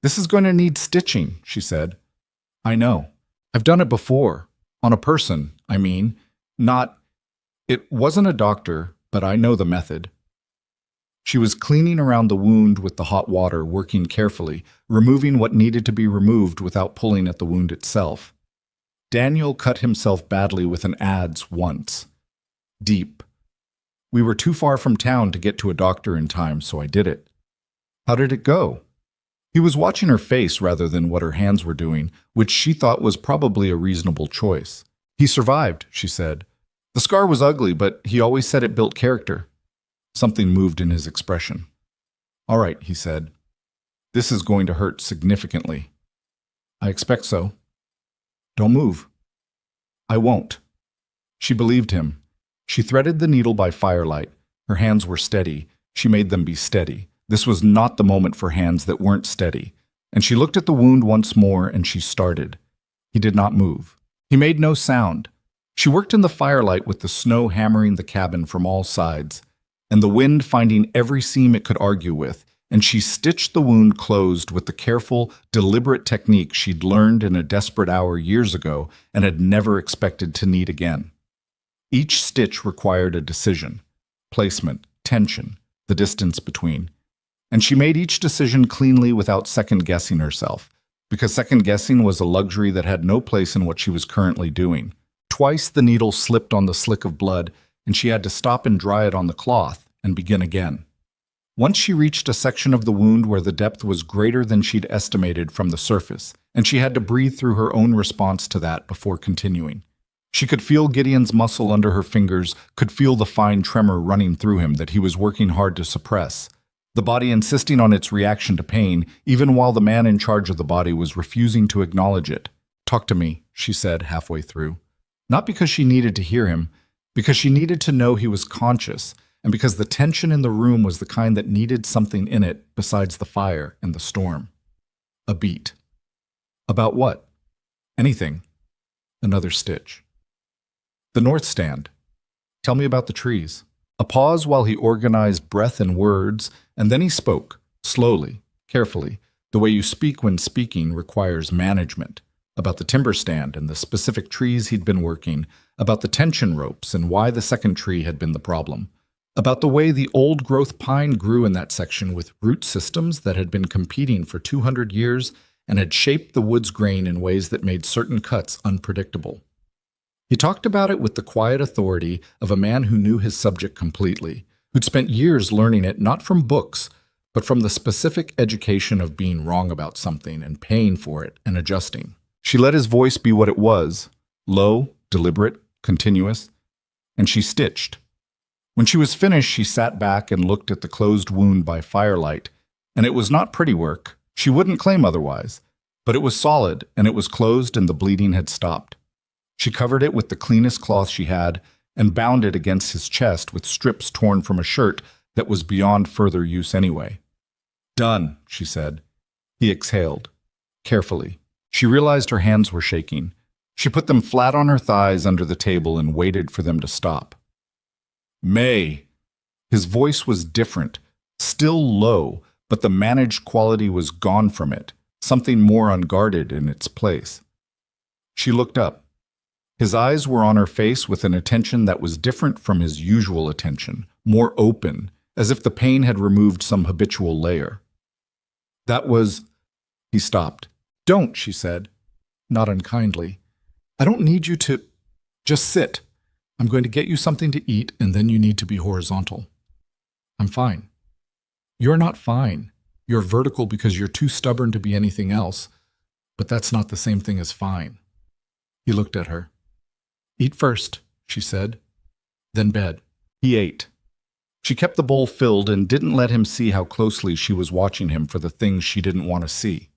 "This is going to need stitching," she said. "I know." I've done it before. On a person, I mean. Not. It wasn't a doctor, but I know the method. She was cleaning around the wound with the hot water, working carefully, removing what needed to be removed without pulling at the wound itself. Daniel cut himself badly with an adze once. Deep. We were too far from town to get to a doctor in time, so I did it. How did it go? He was watching her face rather than what her hands were doing, which she thought was probably a reasonable choice. He survived, she said. The scar was ugly, but he always said it built character. Something moved in his expression. All right, he said. This is going to hurt significantly. I expect so. Don't move. I won't. She believed him. She threaded the needle by firelight. Her hands were steady. She made them be steady. This was not the moment for hands that weren't steady. And she looked at the wound once more, and she started. He did not move. He made no sound. She worked in the firelight with the snow hammering the cabin from all sides, and the wind finding every seam it could argue with, and she stitched the wound closed with the careful, deliberate technique she'd learned in a desperate hour years ago and had never expected to need again. Each stitch required a decision, placement, tension, the distance between. And she made each decision cleanly without second-guessing herself, because second-guessing was a luxury that had no place in what she was currently doing. Twice the needle slipped on the slick of blood, and she had to stop and dry it on the cloth and begin again. Once she reached a section of the wound where the depth was greater than she'd estimated from the surface, and she had to breathe through her own response to that before continuing. She could feel Gideon's muscle under her fingers, could feel the fine tremor running through him that he was working hard to suppress. The body insisting on its reaction to pain, even while the man in charge of the body was refusing to acknowledge it. Talk to me, she said halfway through. Not because she needed to hear him, because she needed to know he was conscious, and because the tension in the room was the kind that needed something in it besides the fire and the storm. A beat. About what? Anything. Another stitch. The north stand. Tell me about the trees. A pause while he organized breath and words, and then he spoke, slowly, carefully, the way you speak when speaking requires management, about the timber stand and the specific trees he'd been working, about the tension ropes and why the second tree had been the problem, about the way the old-growth pine grew in that section with root systems that had been competing for 200 years and had shaped the wood's grain in ways that made certain cuts unpredictable. He talked about it with the quiet authority of a man who knew his subject completely, who'd spent years learning it not from books, but from the specific education of being wrong about something and paying for it and adjusting. She let his voice be what it was, low, deliberate, continuous, and she stitched. When she was finished, she sat back and looked at the closed wound by firelight, and it was not pretty work. She wouldn't claim otherwise, but it was solid, and it was closed, and the bleeding had stopped. She covered it with the cleanest cloth she had and bound it against his chest with strips torn from a shirt that was beyond further use anyway. Done, she said. He exhaled. Carefully. She realized her hands were shaking. She put them flat on her thighs under the table and waited for them to stop. May. His voice was different, still low, but the managed quality was gone from it, something more unguarded in its place. She looked up. His eyes were on her face with an attention that was different from his usual attention, more open, as if the pain had removed some habitual layer. That was... He stopped. Don't, she said, not unkindly. I don't need you to... Just sit. I'm going to get you something to eat, and then you need to be horizontal. I'm fine. You're not fine. You're vertical because you're too stubborn to be anything else, but that's not the same thing as fine. He looked at her. Eat first, she said, then bed. He ate. She kept the bowl filled and didn't let him see how closely she was watching him for the things she didn't want to see.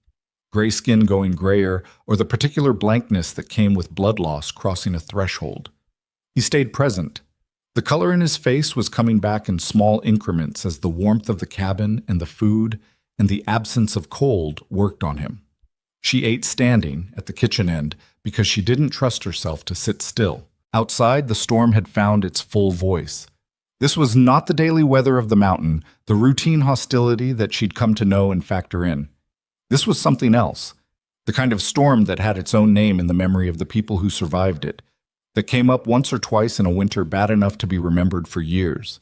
Gray skin going grayer, or the particular blankness that came with blood loss crossing a threshold. He stayed present. The color in his face was coming back in small increments as the warmth of the cabin and the food and the absence of cold worked on him. She ate standing at the kitchen end because she didn't trust herself to sit still. Outside, the storm had found its full voice. This was not the daily weather of the mountain, the routine hostility that she'd come to know and factor in. This was something else. The kind of storm that had its own name in the memory of the people who survived it, that came up once or twice in a winter bad enough to be remembered for years.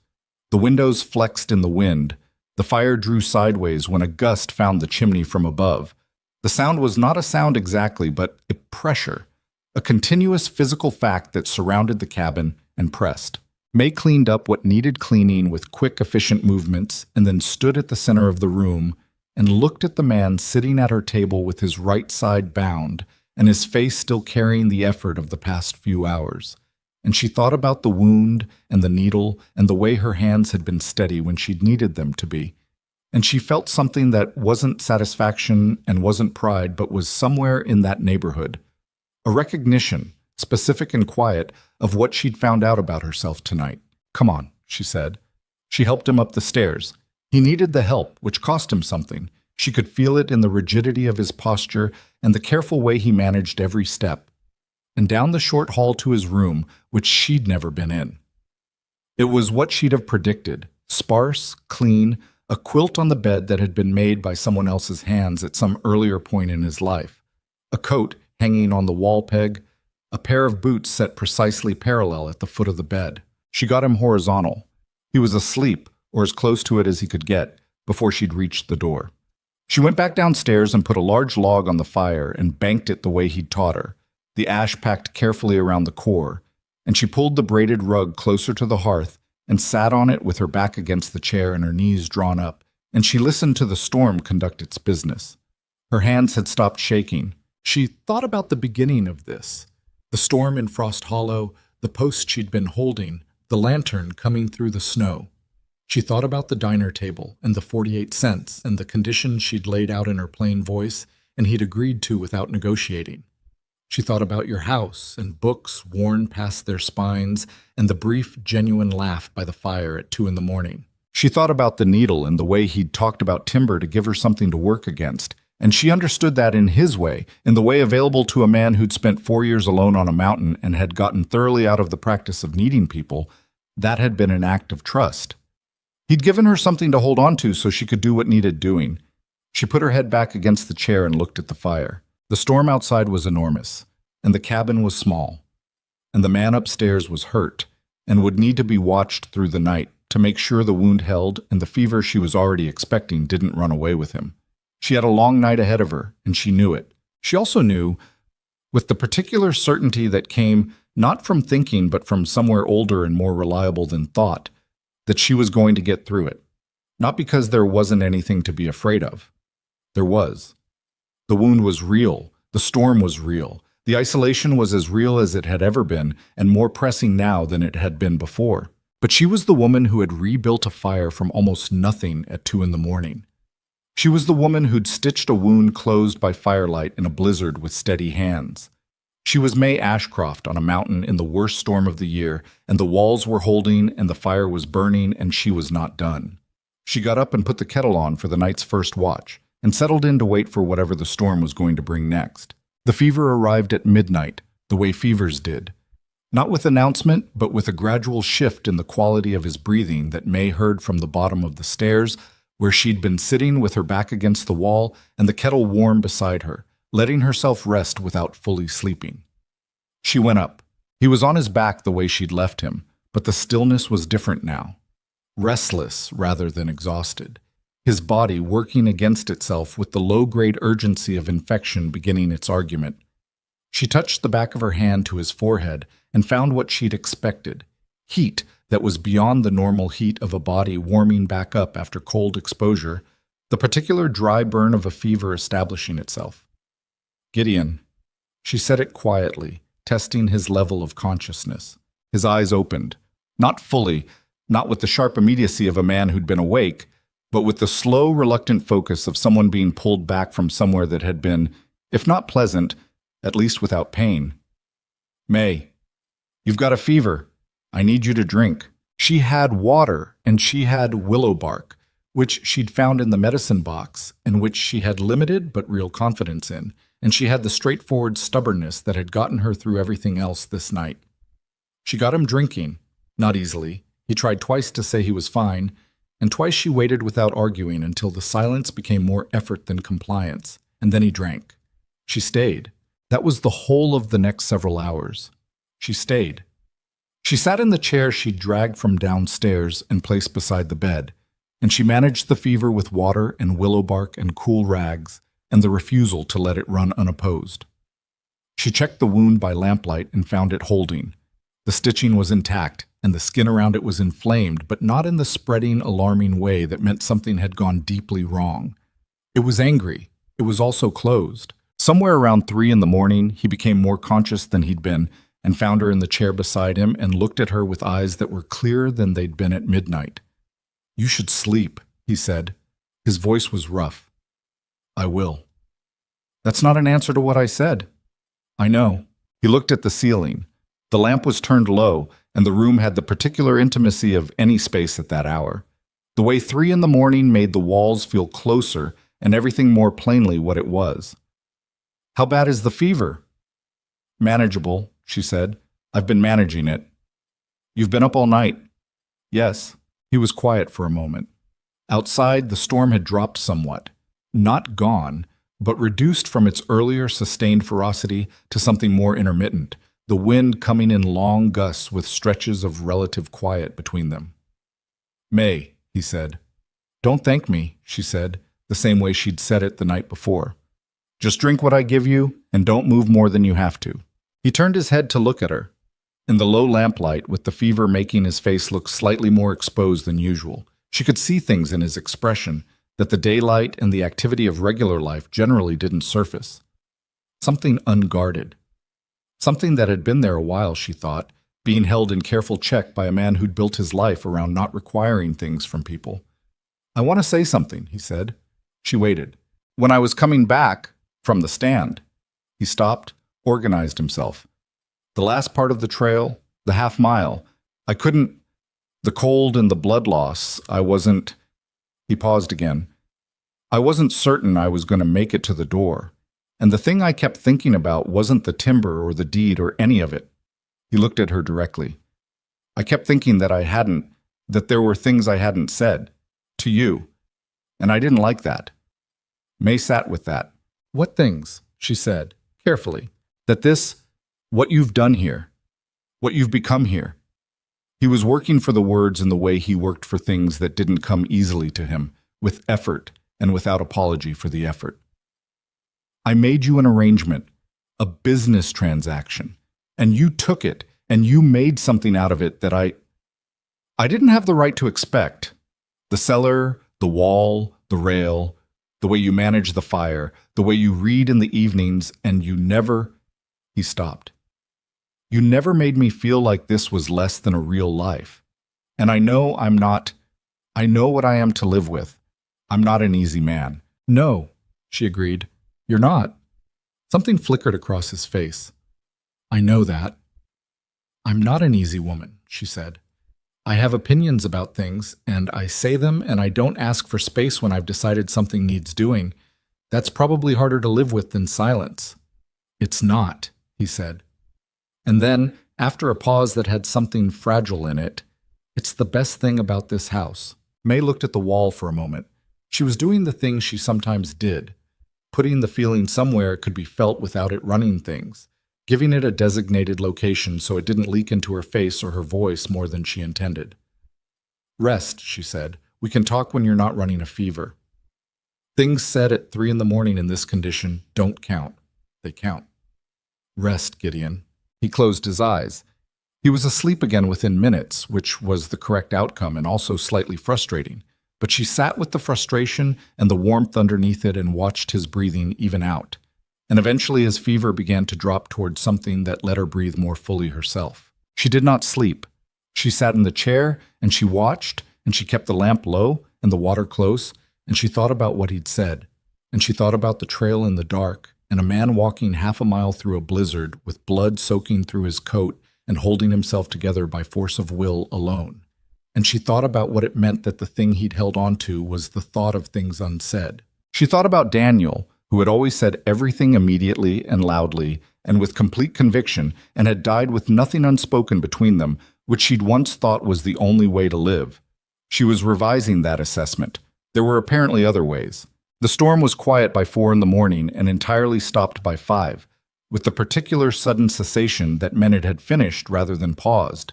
The windows flexed in the wind. The fire drew sideways when a gust found the chimney from above. The sound was not a sound exactly, but a pressure, a continuous physical fact that surrounded the cabin and pressed. May cleaned up what needed cleaning with quick, efficient movements and then stood at the center of the room and looked at the man sitting at her table with his right side bound and his face still carrying the effort of the past few hours. And she thought about the wound and the needle and the way her hands had been steady when she'd needed them to be. And she felt something that wasn't satisfaction and wasn't pride, but was somewhere in that neighborhood. A recognition, specific and quiet, of what she'd found out about herself tonight. "Come on," she said. She helped him up the stairs. He needed the help, which cost him something. She could feel it in the rigidity of his posture and the careful way he managed every step. And down the short hall to his room, which she'd never been in. It was what she'd have predicted, sparse, clean, a quilt on the bed that had been made by someone else's hands at some earlier point in his life, a coat hanging on the wall peg, a pair of boots set precisely parallel at the foot of the bed. She got him horizontal. He was asleep, or as close to it as he could get, before she'd reached the door. She went back downstairs and put a large log on the fire and banked it the way he'd taught her, the ash packed carefully around the core, and she pulled the braided rug closer to the hearth and sat on it with her back against the chair and her knees drawn up, and she listened to the storm conduct its business. Her hands had stopped shaking. She thought about the beginning of this, the storm in Frost Hollow, the post she'd been holding, the lantern coming through the snow. She thought about the diner table and the 48 cents and the conditions she'd laid out in her plain voice and he'd agreed to without negotiating. She thought about your house and books worn past their spines and the brief, genuine laugh by the fire at 2 a.m. She thought about the needle and the way he'd talked about timber to give her something to work against, and she understood that in his way, in the way available to a man who'd spent 4 years alone on a mountain and had gotten thoroughly out of the practice of needing people, that had been an act of trust. He'd given her something to hold on to so she could do what needed doing. She put her head back against the chair and looked at the fire. The storm outside was enormous, and the cabin was small, and the man upstairs was hurt and would need to be watched through the night to make sure the wound held and the fever she was already expecting didn't run away with him. She had a long night ahead of her, and she knew it. She also knew, with the particular certainty that came not from thinking but from somewhere older and more reliable than thought, that she was going to get through it. Not because there wasn't anything to be afraid of. There was. The wound was real. The storm was real. The isolation was as real as it had ever been, and more pressing now than it had been before. But she was the woman who had rebuilt a fire from almost nothing at 2 a.m. She was the woman who'd stitched a wound closed by firelight in a blizzard with steady hands. She was May Ashcroft on a mountain in the worst storm of the year, and the walls were holding and the fire was burning and she was not done. She got up and put the kettle on for the night's first watch, and settled in to wait for whatever the storm was going to bring next. The fever arrived at midnight, the way fevers did. Not with announcement, but with a gradual shift in the quality of his breathing that May heard from the bottom of the stairs, where she'd been sitting with her back against the wall and the kettle warm beside her, letting herself rest without fully sleeping. She went up. He was on his back the way she'd left him, but the stillness was different now. Restless rather than exhausted. His body working against itself with the low-grade urgency of infection beginning its argument. She touched the back of her hand to his forehead and found what she'd expected. Heat that was beyond the normal heat of a body warming back up after cold exposure, the particular dry burn of a fever establishing itself. "Gideon." She said it quietly, testing his level of consciousness. His eyes opened. Not fully, not with the sharp immediacy of a man who'd been awake, but with the slow, reluctant focus of someone being pulled back from somewhere that had been, if not pleasant, at least without pain. "May, you've got a fever. I need you to drink." She had water, and she had willow bark, which she'd found in the medicine box, and which she had limited but real confidence in, and she had the straightforward stubbornness that had gotten her through everything else this night. She got him drinking, not easily. He tried twice to say he was fine, and twice she waited without arguing until the silence became more effort than compliance, and then he drank. She stayed. That was the whole of the next several hours. She stayed. She sat in the chair she'd dragged from downstairs and placed beside the bed, and she managed the fever with water and willow bark and cool rags and the refusal to let it run unopposed. She checked the wound by lamplight and found it holding. The stitching was intact, and the skin around it was inflamed, but not in the spreading, alarming way that meant something had gone deeply wrong. It was angry. It was also closed. Somewhere around 3 in the morning, he became more conscious than he'd been and found her in the chair beside him and looked at her with eyes that were clearer than they'd been at midnight. "You should sleep," he said. His voice was rough. "I will." "That's not an answer to what I said." "I know." He looked at the ceiling. The lamp was turned low, and the room had the particular intimacy of any space at that hour. The way 3 in the morning made the walls feel closer and everything more plainly what it was. "How bad is the fever?" "Manageable," she said. "I've been managing it." "You've been up all night?" "Yes." He was quiet for a moment. Outside, the storm had dropped somewhat. Not gone, but reduced from its earlier sustained ferocity to something more intermittent, the wind coming in long gusts with stretches of relative quiet between them. "May," he said. "Don't thank me," she said, the same way she'd said it the night before. "Just drink what I give you, and don't move more than you have to." He turned his head to look at her. In the low lamplight, with the fever making his face look slightly more exposed than usual, she could see things in his expression that the daylight and the activity of regular life generally didn't surface. Something unguarded. Something that had been there a while, she thought, being held in careful check by a man who'd built his life around not requiring things from people. "I want to say something," he said. She waited. "When I was coming back from the stand," he stopped, organized himself. "The last part of the trail, the half-mile, I couldn't. The cold and the blood loss, I wasn't." He paused again. "I wasn't certain I was going to make it to the door. And the thing I kept thinking about wasn't the timber or the deed or any of it." He looked at her directly. "I kept thinking that there were things I hadn't said. To you. And I didn't like that." May sat with that. "What things?" she said, carefully. What you've done here. What you've become here." He was working for the words in the way he worked for things that didn't come easily to him, with effort and without apology for the effort. "I made you an arrangement, a business transaction, and you took it, and you made something out of it that I didn't have the right to expect. The cellar, the wall, the rail, the way you manage the fire, the way you read in the evenings, and you never—" He stopped. "You never made me feel like this was less than a real life. And I know I know what I am to live with. I'm not an easy man." "No," she agreed. "You're not." Something flickered across his face. "I know that." "I'm not an easy woman," she said. "I have opinions about things, and I say them, and I don't ask for space when I've decided something needs doing. That's probably harder to live with than silence." "It's not," he said. And then, after a pause that had something fragile in it, "It's the best thing about this house." May looked at the wall for a moment. She was doing the thing she sometimes did, putting the feeling somewhere it could be felt without it running things, giving it a designated location so it didn't leak into her face or her voice more than she intended. "Rest," she said. "We can talk when you're not running a fever. Things said at 3 in the morning in this condition don't count. They count. Rest, Gideon." He closed his eyes. He was asleep again within minutes, which was the correct outcome and also slightly frustrating. But she sat with the frustration and the warmth underneath it and watched his breathing even out. And eventually his fever began to drop towards something that let her breathe more fully herself. She did not sleep. She sat in the chair, and she watched, and she kept the lamp low and the water close, and she thought about what he'd said. And she thought about the trail in the dark, and a man walking half a mile through a blizzard with blood soaking through his coat and holding himself together by force of will alone. And she thought about what it meant that the thing he'd held on to was the thought of things unsaid. She thought about Daniel, who had always said everything immediately and loudly and with complete conviction, and had died with nothing unspoken between them, which she'd once thought was the only way to live. She was revising that assessment. There were apparently other ways. The storm was quiet by 4 in the morning and entirely stopped by 5, with the particular sudden cessation that meant it had finished rather than paused.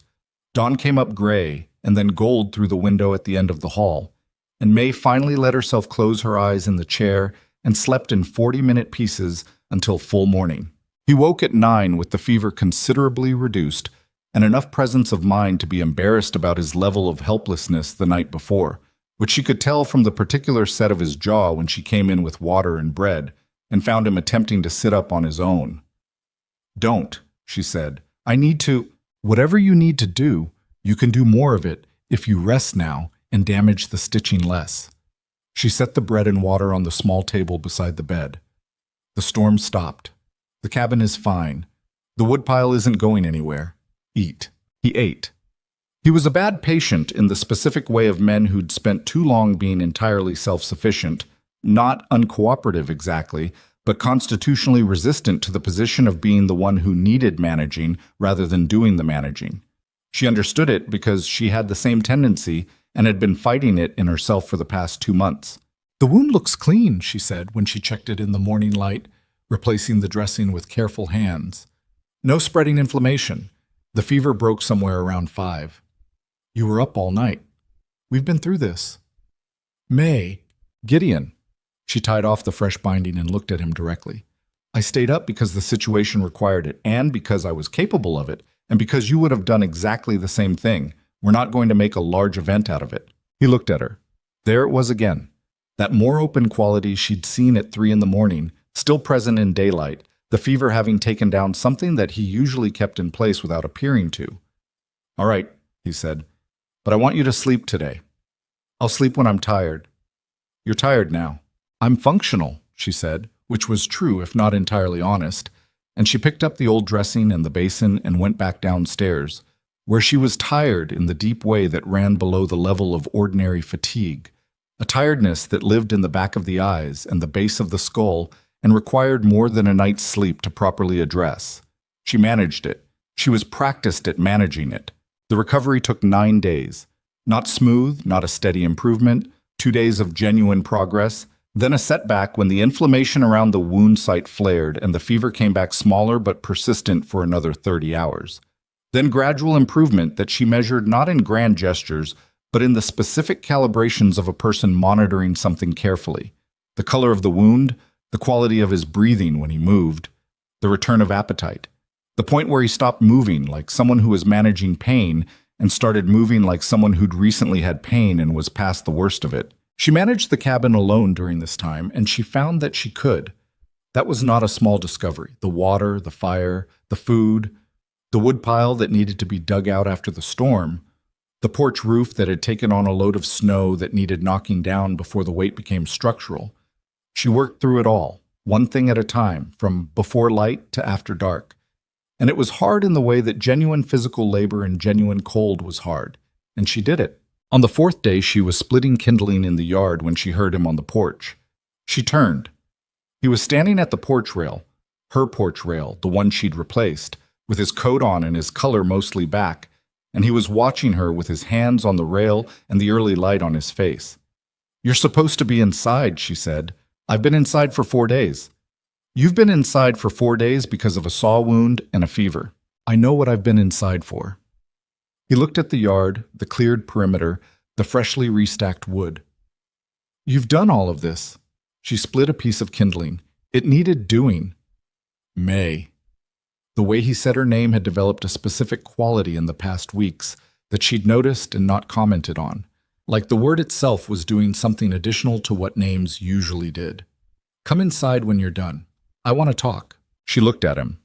Dawn came up gray and then gold through the window at the end of the hall, and May finally let herself close her eyes in the chair and slept in 40-minute pieces until full morning. He woke at 9 with the fever considerably reduced and enough presence of mind to be embarrassed about his level of helplessness the night before, which she could tell from the particular set of his jaw when she came in with water and bread and found him attempting to sit up on his own. "Don't," she said. "I need to—" "Whatever you need to do, you can do more of it if you rest now and damage the stitching less." She set the bread and water on the small table beside the bed. The storm stopped. "The cabin is fine. The woodpile isn't going anywhere. Eat." He ate. He was a bad patient in the specific way of men who'd spent too long being entirely self-sufficient, not uncooperative exactly, but constitutionally resistant to the position of being the one who needed managing rather than doing the managing. She understood it because she had the same tendency and had been fighting it in herself for the past 2 months. "The wound looks clean," she said when she checked it in the morning light, replacing the dressing with careful hands. "No spreading inflammation. The fever broke somewhere around 5. You were up all night. We've been through this." "May, Gideon." She tied off the fresh binding and looked at him directly. "I stayed up because the situation required it, and because I was capable of it, and because you would have done exactly the same thing. We're not going to make a large event out of it." He looked at her. There it was again. That more open quality she'd seen at 3 in the morning, still present in daylight, the fever having taken down something that he usually kept in place without appearing to. "All right," he said, "but I want you to sleep today. I'll sleep when I'm tired. You're tired now." "I'm functional," she said, which was true if not entirely honest, and she picked up the old dressing and the basin and went back downstairs, where she was tired in the deep way that ran below the level of ordinary fatigue, a tiredness that lived in the back of the eyes and the base of the skull and required more than a night's sleep to properly address. She managed it. She was practiced at managing it. The recovery took 9 days. Not smooth, not a steady improvement, 2 days of genuine progress, then a setback when the inflammation around the wound site flared and the fever came back smaller but persistent for another 30 hours. Then gradual improvement that she measured not in grand gestures, but in the specific calibrations of a person monitoring something carefully. The color of the wound, the quality of his breathing when he moved, the return of appetite, the point where he stopped moving like someone who was managing pain and started moving like someone who'd recently had pain and was past the worst of it. She managed the cabin alone during this time, and she found that she could. That was not a small discovery. The water, the fire, the food, the woodpile that needed to be dug out after the storm, the porch roof that had taken on a load of snow that needed knocking down before the weight became structural. She worked through it all, one thing at a time, from before light to after dark. And it was hard in the way that genuine physical labor and genuine cold was hard, and she did it. On the 4th day, she was splitting kindling in the yard when she heard him on the porch. She turned. He was standing at the porch rail, her porch rail, the one she'd replaced, with his coat on and his color mostly back, and he was watching her with his hands on the rail and the early light on his face. "You're supposed to be inside," she said. "I've been inside for 4 days. You've been inside for 4 days because of a saw wound and a fever. I know what I've been inside for." He looked at the yard, the cleared perimeter, the freshly restacked wood. "You've done all of this." She split a piece of kindling. "It needed doing." May. The way he said her name had developed a specific quality in the past weeks that she'd noticed and not commented on, like the word itself was doing something additional to what names usually did. "Come inside when you're done. I want to talk." She looked at him.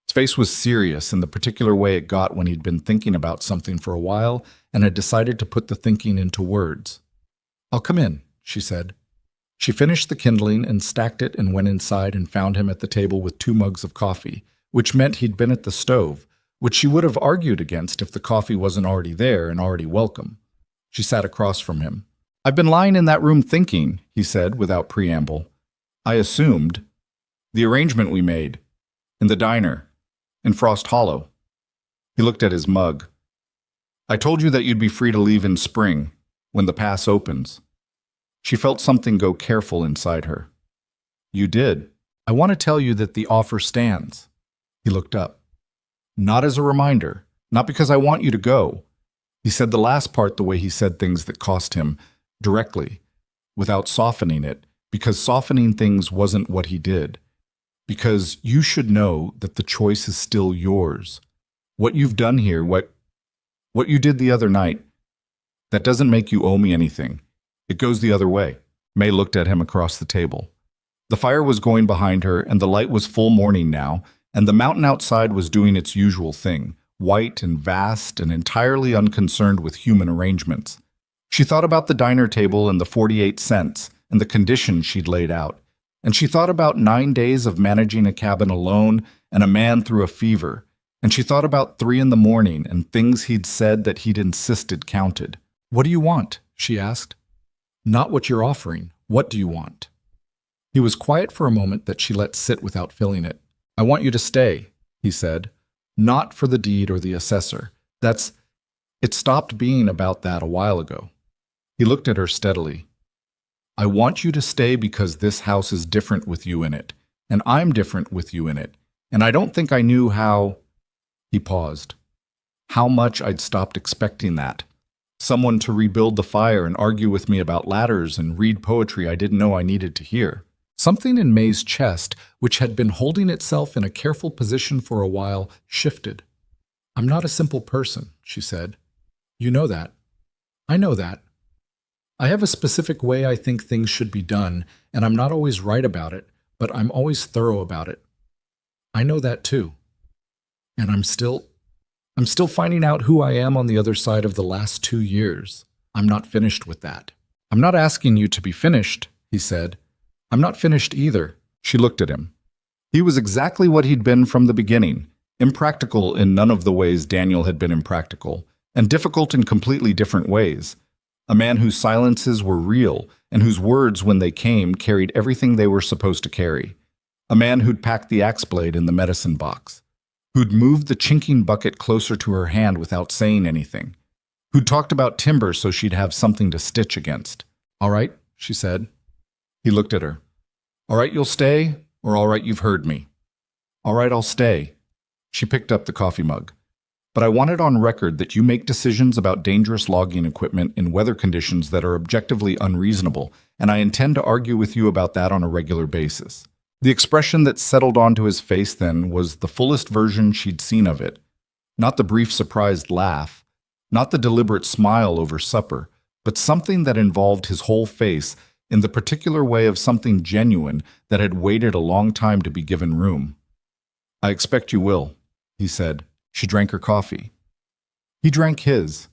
His face was serious in the particular way it got when he'd been thinking about something for a while and had decided to put the thinking into words. "I'll come in," she said. She finished the kindling and stacked it and went inside and found him at the table with 2 mugs of coffee, which meant he'd been at the stove, which she would have argued against if the coffee wasn't already there and already welcome. She sat across from him. "I've been lying in that room thinking," he said without preamble. "I assumed. The arrangement we made. In the diner. In Frost Hollow." He looked at his mug. "I told you that you'd be free to leave in spring, when the pass opens." She felt something go careful inside her. You did. I want to tell you that the offer stands. He looked up. Not as a reminder, not because I want you to go. He said the last part the way he said things that cost him, directly, without softening it, because softening things wasn't what he did. Because you should know that the choice is still yours. What you've done here, what you did the other night, that doesn't make you owe me anything. It goes the other way. May looked at him across the table. The fire was going behind her, and the light was full morning now, and the mountain outside was doing its usual thing, white and vast and entirely unconcerned with human arrangements. She thought about the diner table and the 48 cents and the conditions she'd laid out, and she thought about 9 days of managing a cabin alone and a man through a fever, and she thought about 3 in the morning and things he'd said that he'd insisted counted. What do you want? She asked. Not what you're offering. What do you want? He was quiet for a moment that she let sit without filling it. I want you to stay, he said. Not for the deed or the assessor. It stopped being about that a while ago. He looked at her steadily. I want you to stay because this house is different with you in it, and I'm different with you in it, and I don't think I knew how... He paused. How much I'd stopped expecting that. Someone to rebuild the fire and argue with me about ladders and read poetry I didn't know I needed to hear. Something in May's chest, which had been holding itself in a careful position for a while, shifted. I'm not a simple person, she said. You know that. I know that. I have a specific way I think things should be done, and I'm not always right about it, but I'm always thorough about it. I know that too. And I'm still finding out who I am on the other side of the last 2 years. I'm not finished with that. I'm not asking you to be finished, he said. I'm not finished either. She looked at him. He was exactly what he'd been from the beginning, impractical in none of the ways Daniel had been impractical, and difficult in completely different ways. A man whose silences were real, and whose words, when they came, carried everything they were supposed to carry. A man who'd packed the axe blade in the medicine box. Who'd moved the chinking bucket closer to her hand without saying anything. Who'd talked about timber so she'd have something to stitch against. All right, she said. He looked at her. All right, you'll stay, or all right, you've heard me. All right, I'll stay. She picked up the coffee mug. But I want it on record that you make decisions about dangerous logging equipment in weather conditions that are objectively unreasonable, and I intend to argue with you about that on a regular basis. The expression that settled onto his face then was the fullest version she'd seen of it. Not the brief surprised laugh, not the deliberate smile over supper, but something that involved his whole face in the particular way of something genuine that had waited a long time to be given room. I expect you will, he said. She drank her coffee. He drank his.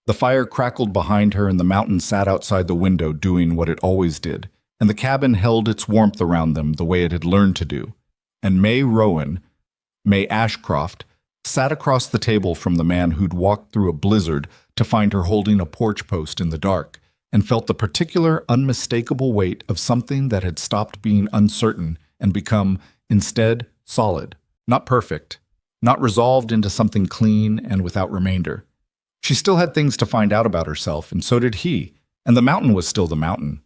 The fire crackled behind her and the mountain sat outside the window doing what it always did, and the cabin held its warmth around them the way it had learned to do. And May Ashcroft, sat across the table from the man who'd walked through a blizzard to find her holding a porch post in the dark, and felt the particular, unmistakable weight of something that had stopped being uncertain and become, instead, solid, not perfect, not resolved into something clean and without remainder. She still had things to find out about herself, and so did he, and the mountain was still the mountain,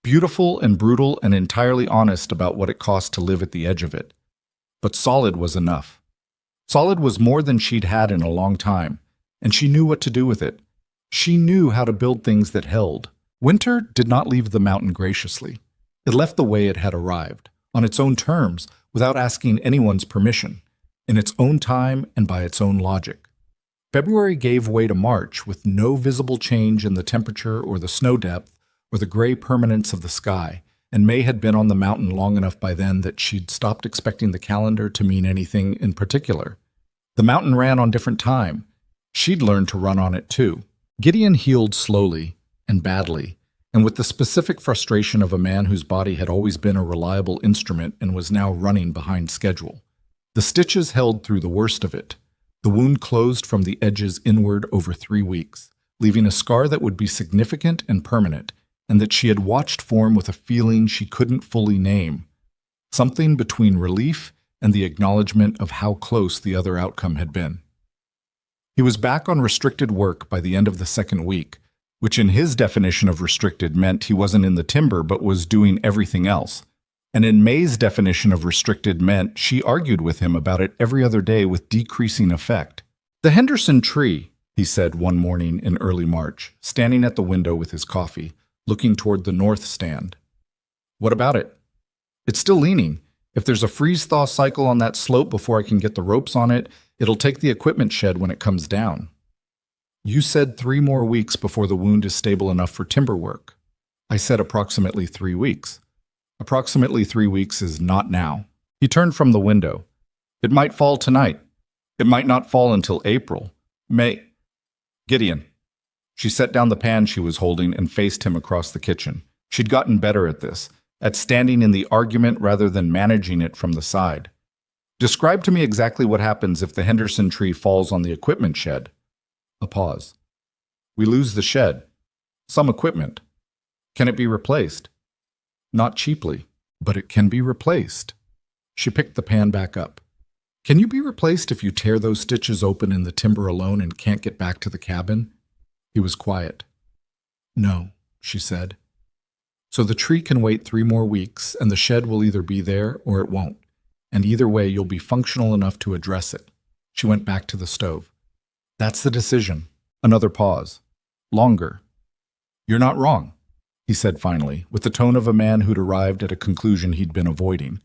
beautiful and brutal and entirely honest about what it cost to live at the edge of it. But solid was enough. Solid was more than she'd had in a long time, and she knew what to do with it. She knew how to build things that held. Winter did not leave the mountain graciously. It left the way it had arrived, on its own terms, without asking anyone's permission, in its own time and by its own logic. February gave way to March with no visible change in the temperature or the snow depth or the gray permanence of the sky, and May had been on the mountain long enough by then that she'd stopped expecting the calendar to mean anything in particular. The mountain ran on different time. She'd learned to run on it too. Gideon healed slowly and badly, and with the specific frustration of a man whose body had always been a reliable instrument and was now running behind schedule. The stitches held through the worst of it. The wound closed from the edges inward over 3 weeks, leaving a scar that would be significant and permanent, and that she had watched form with a feeling she couldn't fully name, something between relief and the acknowledgement of how close the other outcome had been. He was back on restricted work by the end of the second week, which in his definition of restricted meant he wasn't in the timber but was doing everything else. And in May's definition of restricted meant she argued with him about it every other day with decreasing effect. "The Henderson tree," he said one morning in early March, standing at the window with his coffee, looking toward the north stand. "What about it?" "It's still leaning. If there's a freeze-thaw cycle on that slope before I can get the ropes on it, it'll take the equipment shed when it comes down." "You said 3 more weeks before the wound is stable enough for timber work." "I said approximately 3 weeks. Approximately 3 weeks is not now." He turned from the window. "It might fall tonight. It might not fall until April. May—" "Gideon." She set down the pan she was holding and faced him across the kitchen. She'd gotten better at this, at standing in the argument rather than managing it from the side. "Describe to me exactly what happens if the Henderson tree falls on the equipment shed." A pause. "We lose the shed. Some equipment. Can it be replaced?" "Not cheaply, but it can be replaced." She picked the pan back up. "Can you be replaced if you tear those stitches open in the timber alone and can't get back to the cabin?" He was quiet. "No," she said. "So the tree can wait 3 more weeks, and the shed will either be there or it won't. And either way, you'll be functional enough to address it." She went back to the stove. "That's the decision." Another pause. Longer. "You're not wrong," he said finally, with the tone of a man who'd arrived at a conclusion he'd been avoiding.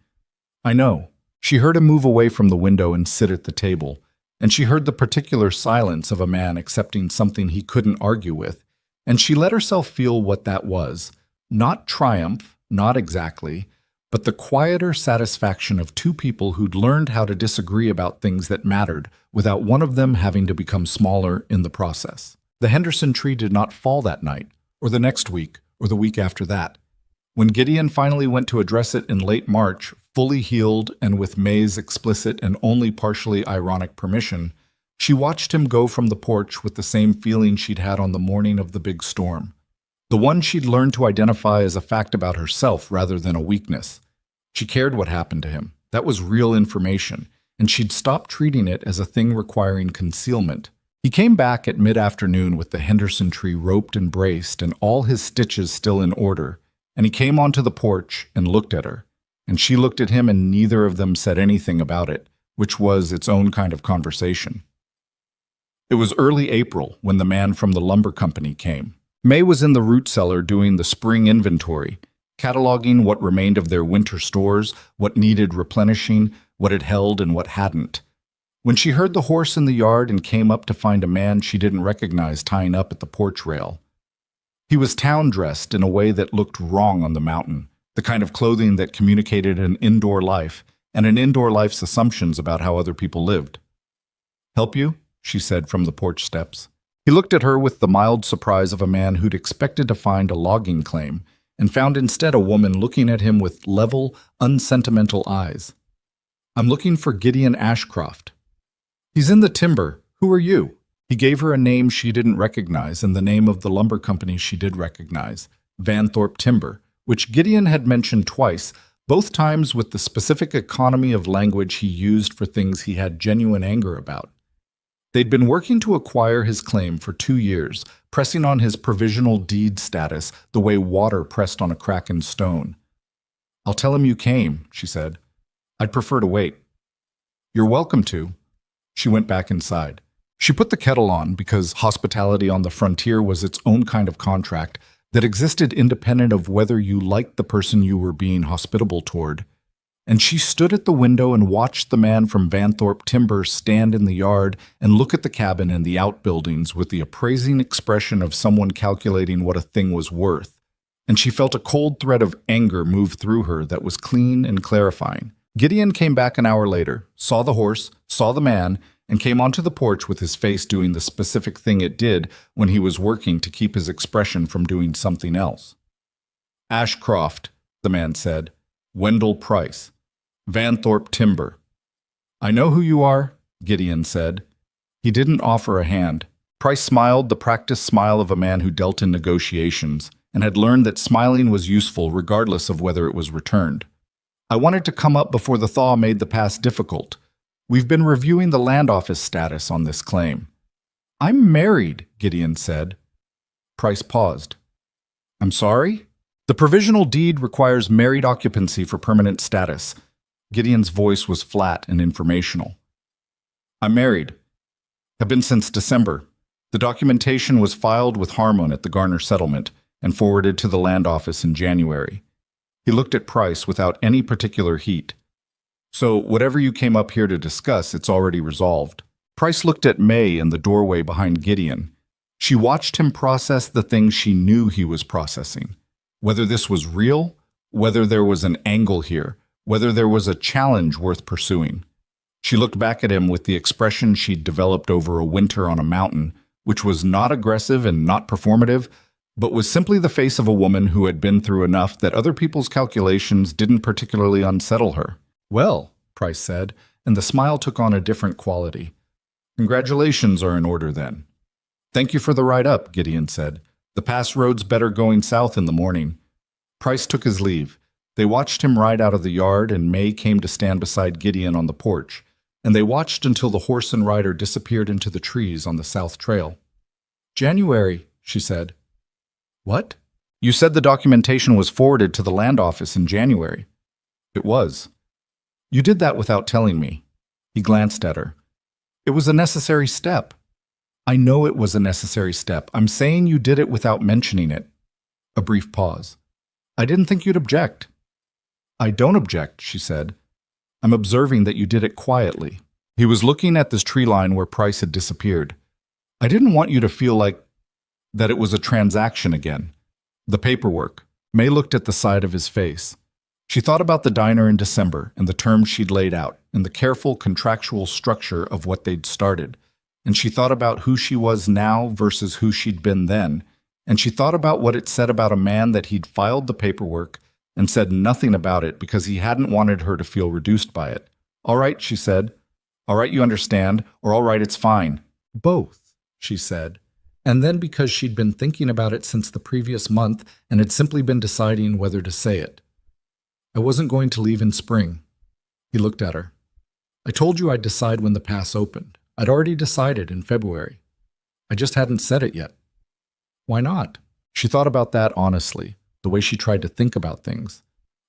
"I know." She heard him move away from the window and sit at the table, and she heard the particular silence of a man accepting something he couldn't argue with, and she let herself feel what that was. Not triumph, not exactly, but the quieter satisfaction of 2 people who'd learned how to disagree about things that mattered without one of them having to become smaller in the process. The Henderson tree did not fall that night, or the next week, or the week after that. When Gideon finally went to address it in late March, fully healed and with May's explicit and only partially ironic permission, she watched him go from the porch with the same feeling she'd had on the morning of the big storm. The one she'd learned to identify as a fact about herself rather than a weakness. She cared what happened to him. That was real information, and she'd stopped treating it as a thing requiring concealment. He came back at mid-afternoon with the Henderson tree roped and braced and all his stitches still in order, and he came onto the porch and looked at her. And she looked at him, and neither of them said anything about it, which was its own kind of conversation. It was early April when the man from the lumber company came. May was in the root cellar doing the spring inventory, cataloging what remained of their winter stores, what needed replenishing, what it held and what hadn't. When she heard the horse in the yard and came up to find a man she didn't recognize tying up at the porch rail. He was town-dressed in a way that looked wrong on the mountain, the kind of clothing that communicated an indoor life and an indoor life's assumptions about how other people lived. "Help you?" she said from the porch steps. He looked at her with the mild surprise of a man who'd expected to find a logging claim and found instead a woman looking at him with level, unsentimental eyes. "I'm looking for Gideon Ashcroft." "He's in the timber. Who are you?" He gave her a name she didn't recognize and the name of the lumber company she did recognize, Vanthorpe Timber, which Gideon had mentioned twice, both times with the specific economy of language he used for things he had genuine anger about. They'd been working to acquire his claim for 2 years, pressing on his provisional deed status the way water pressed on a crack in stone. "I'll tell him you came," she said. "I'd prefer to wait." "You're welcome to." She went back inside. She put the kettle on because hospitality on the frontier was its own kind of contract that existed independent of whether you liked the person you were being hospitable toward. And she stood at the window and watched the man from Vanthorpe Timber stand in the yard and look at the cabin and the outbuildings with the appraising expression of someone calculating what a thing was worth. And she felt a cold thread of anger move through her that was clean and clarifying. Gideon came back an hour later, saw the horse, saw the man, and came onto the porch with his face doing the specific thing it did when he was working to keep his expression from doing something else. "Ashcroft," the man said. "Wendell Price. Vanthorpe Timber." "I know who you are," Gideon said. He didn't offer a hand. Price smiled, the practiced smile of a man who dealt in negotiations, and had learned that smiling was useful regardless of whether it was returned. "I wanted to come up before the thaw made the pass difficult. We've been reviewing the land office status on this claim." "I'm married," Gideon said. Price paused. I'm sorry? The provisional deed requires married occupancy for permanent status. Gideon's voice was flat and informational. I'm married. Have been since December. The documentation was filed with Harmon at the Garner settlement and forwarded to the land office in January. He looked at Price without any particular heat. So whatever you came up here to discuss, it's already resolved. Price looked at May in the doorway behind Gideon. She watched him process the things she knew he was processing. Whether this was real, whether there was an angle here, whether there was a challenge worth pursuing. She looked back at him with the expression she'd developed over a winter on a mountain, which was not aggressive and not performative, but was simply the face of a woman who had been through enough that other people's calculations didn't particularly unsettle her. Well, Price said, and the smile took on a different quality. Congratulations are in order then. Thank you for the ride up, Gideon said. The pass road's better going south in the morning. Price took his leave. They watched him ride out of the yard, and May came to stand beside Gideon on the porch, and they watched until the horse and rider disappeared into the trees on the south trail. January, she said. What? You said the documentation was forwarded to the land office in January. It was. You did that without telling me. He glanced at her. It was a necessary step. I know it was a necessary step. I'm saying you did it without mentioning it. A brief pause. I didn't think you'd object. I don't object, she said. I'm observing that you did it quietly. He was looking at this tree line where Price had disappeared. I didn't want you to feel like that it was a transaction again. The paperwork. May looked at the side of his face. She thought about the diner in December and the terms she'd laid out and the careful contractual structure of what they'd started. And she thought about who she was now versus who she'd been then. And she thought about what it said about a man that he'd filed the paperwork and said nothing about it because he hadn't wanted her to feel reduced by it. All right, she said. All right, you understand, or all right, it's fine. Both, she said. And then because she'd been thinking about it since the previous month and had simply been deciding whether to say it. I wasn't going to leave in spring. He looked at her. I told you I'd decide when the pass opened. I'd already decided in February. I just hadn't said it yet. Why not? She thought about that honestly, the way she tried to think about things.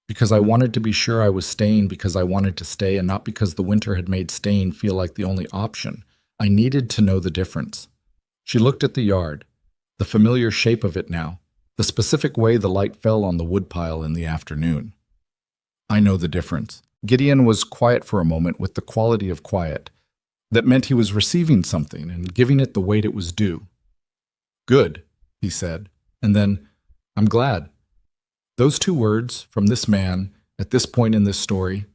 Because I wanted to be sure I was staying because I wanted to stay and not because the winter had made staying feel like the only option. I needed to know the difference. She looked at the yard, the familiar shape of it now, the specific way the light fell on the woodpile in the afternoon. I know the difference. Gideon was quiet for a moment with the quality of quiet. That meant he was receiving something and giving it the weight it was due. Good, he said, and then, I'm glad. Those two words from this man, at this point in this story,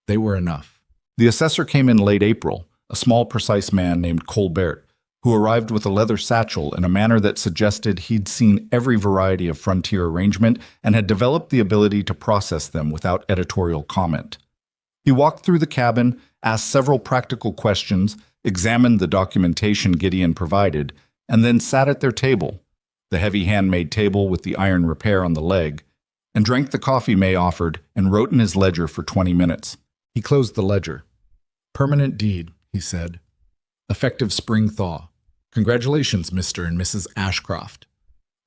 they were enough. The assessor came in late April, a small, precise man named Colbert, who arrived with a leather satchel in a manner that suggested he'd seen every variety of frontier arrangement and had developed the ability to process them without editorial comment. He walked through the cabin, asked several practical questions, examined the documentation Gideon provided, and then sat at their table, the heavy handmade table with the iron repair on the leg, and drank the coffee May offered and wrote in his ledger for 20 minutes. He closed the ledger. Permanent deed, he said. Effective spring thaw. Congratulations, Mr. and Mrs. Ashcroft.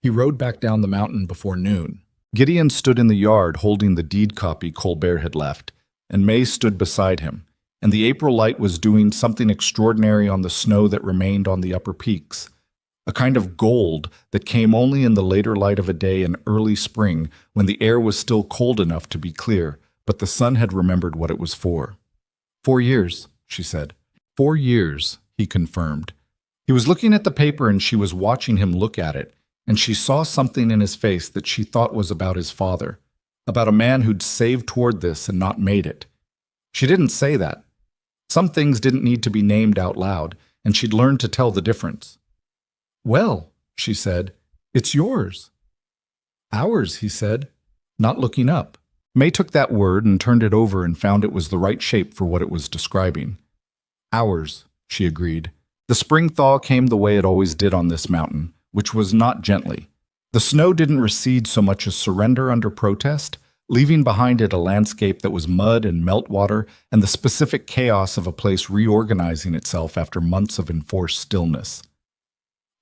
He rode back down the mountain before noon. Gideon stood in the yard holding the deed copy Colbert had left, and May stood beside him, and the April light was doing something extraordinary on the snow that remained on the upper peaks, a kind of gold that came only in the later light of a day in early spring when the air was still cold enough to be clear, but the sun had remembered what it was for. 4 years, she said. 4 years, he confirmed. He was looking at the paper and she was watching him look at it, and she saw something in his face that she thought was about his father, about a man who'd saved toward this and not made it. She didn't say that. Some things didn't need to be named out loud, and she'd learned to tell the difference. Well, she said, it's yours. Ours, he said, not looking up. May took that word and turned it over and found it was the right shape for what it was describing. Ours, she agreed. The spring thaw came the way it always did on this mountain, which was not gently. The snow didn't recede so much as surrender under protest, leaving behind it a landscape that was mud and meltwater and the specific chaos of a place reorganizing itself after months of enforced stillness.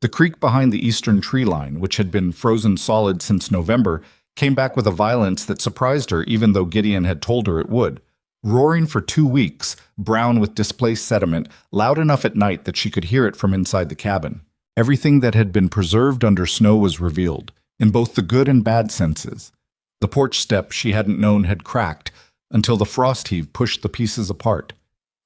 The creek behind the eastern tree line, which had been frozen solid since November, came back with a violence that surprised her even though Gideon had told her it would. Roaring for 2 weeks, brown with displaced sediment, loud enough at night that she could hear it from inside the cabin. Everything that had been preserved under snow was revealed, in both the good and bad senses. The porch step she hadn't known had cracked, until the frost heave pushed the pieces apart.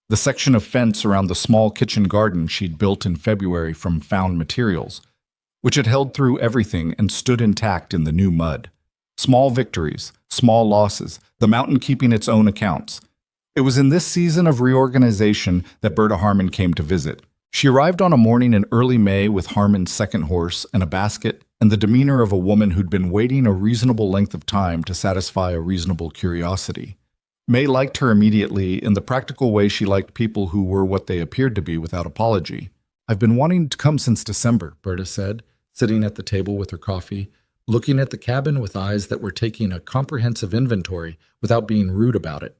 The section of fence around the small kitchen garden she'd built in February from found materials, which had held through everything and stood intact in the new mud. Small victories, small losses, the mountain keeping its own accounts. It was in this season of reorganization that Berta Harmon came to visit. She arrived on a morning in early May with Harmon's second horse and a basket and the demeanor of a woman who'd been waiting a reasonable length of time to satisfy a reasonable curiosity. May liked her immediately in the practical way she liked people who were what they appeared to be without apology. "I've been wanting to come since December," Berta said, sitting at the table with her coffee, looking at the cabin with eyes that were taking a comprehensive inventory without being rude about it.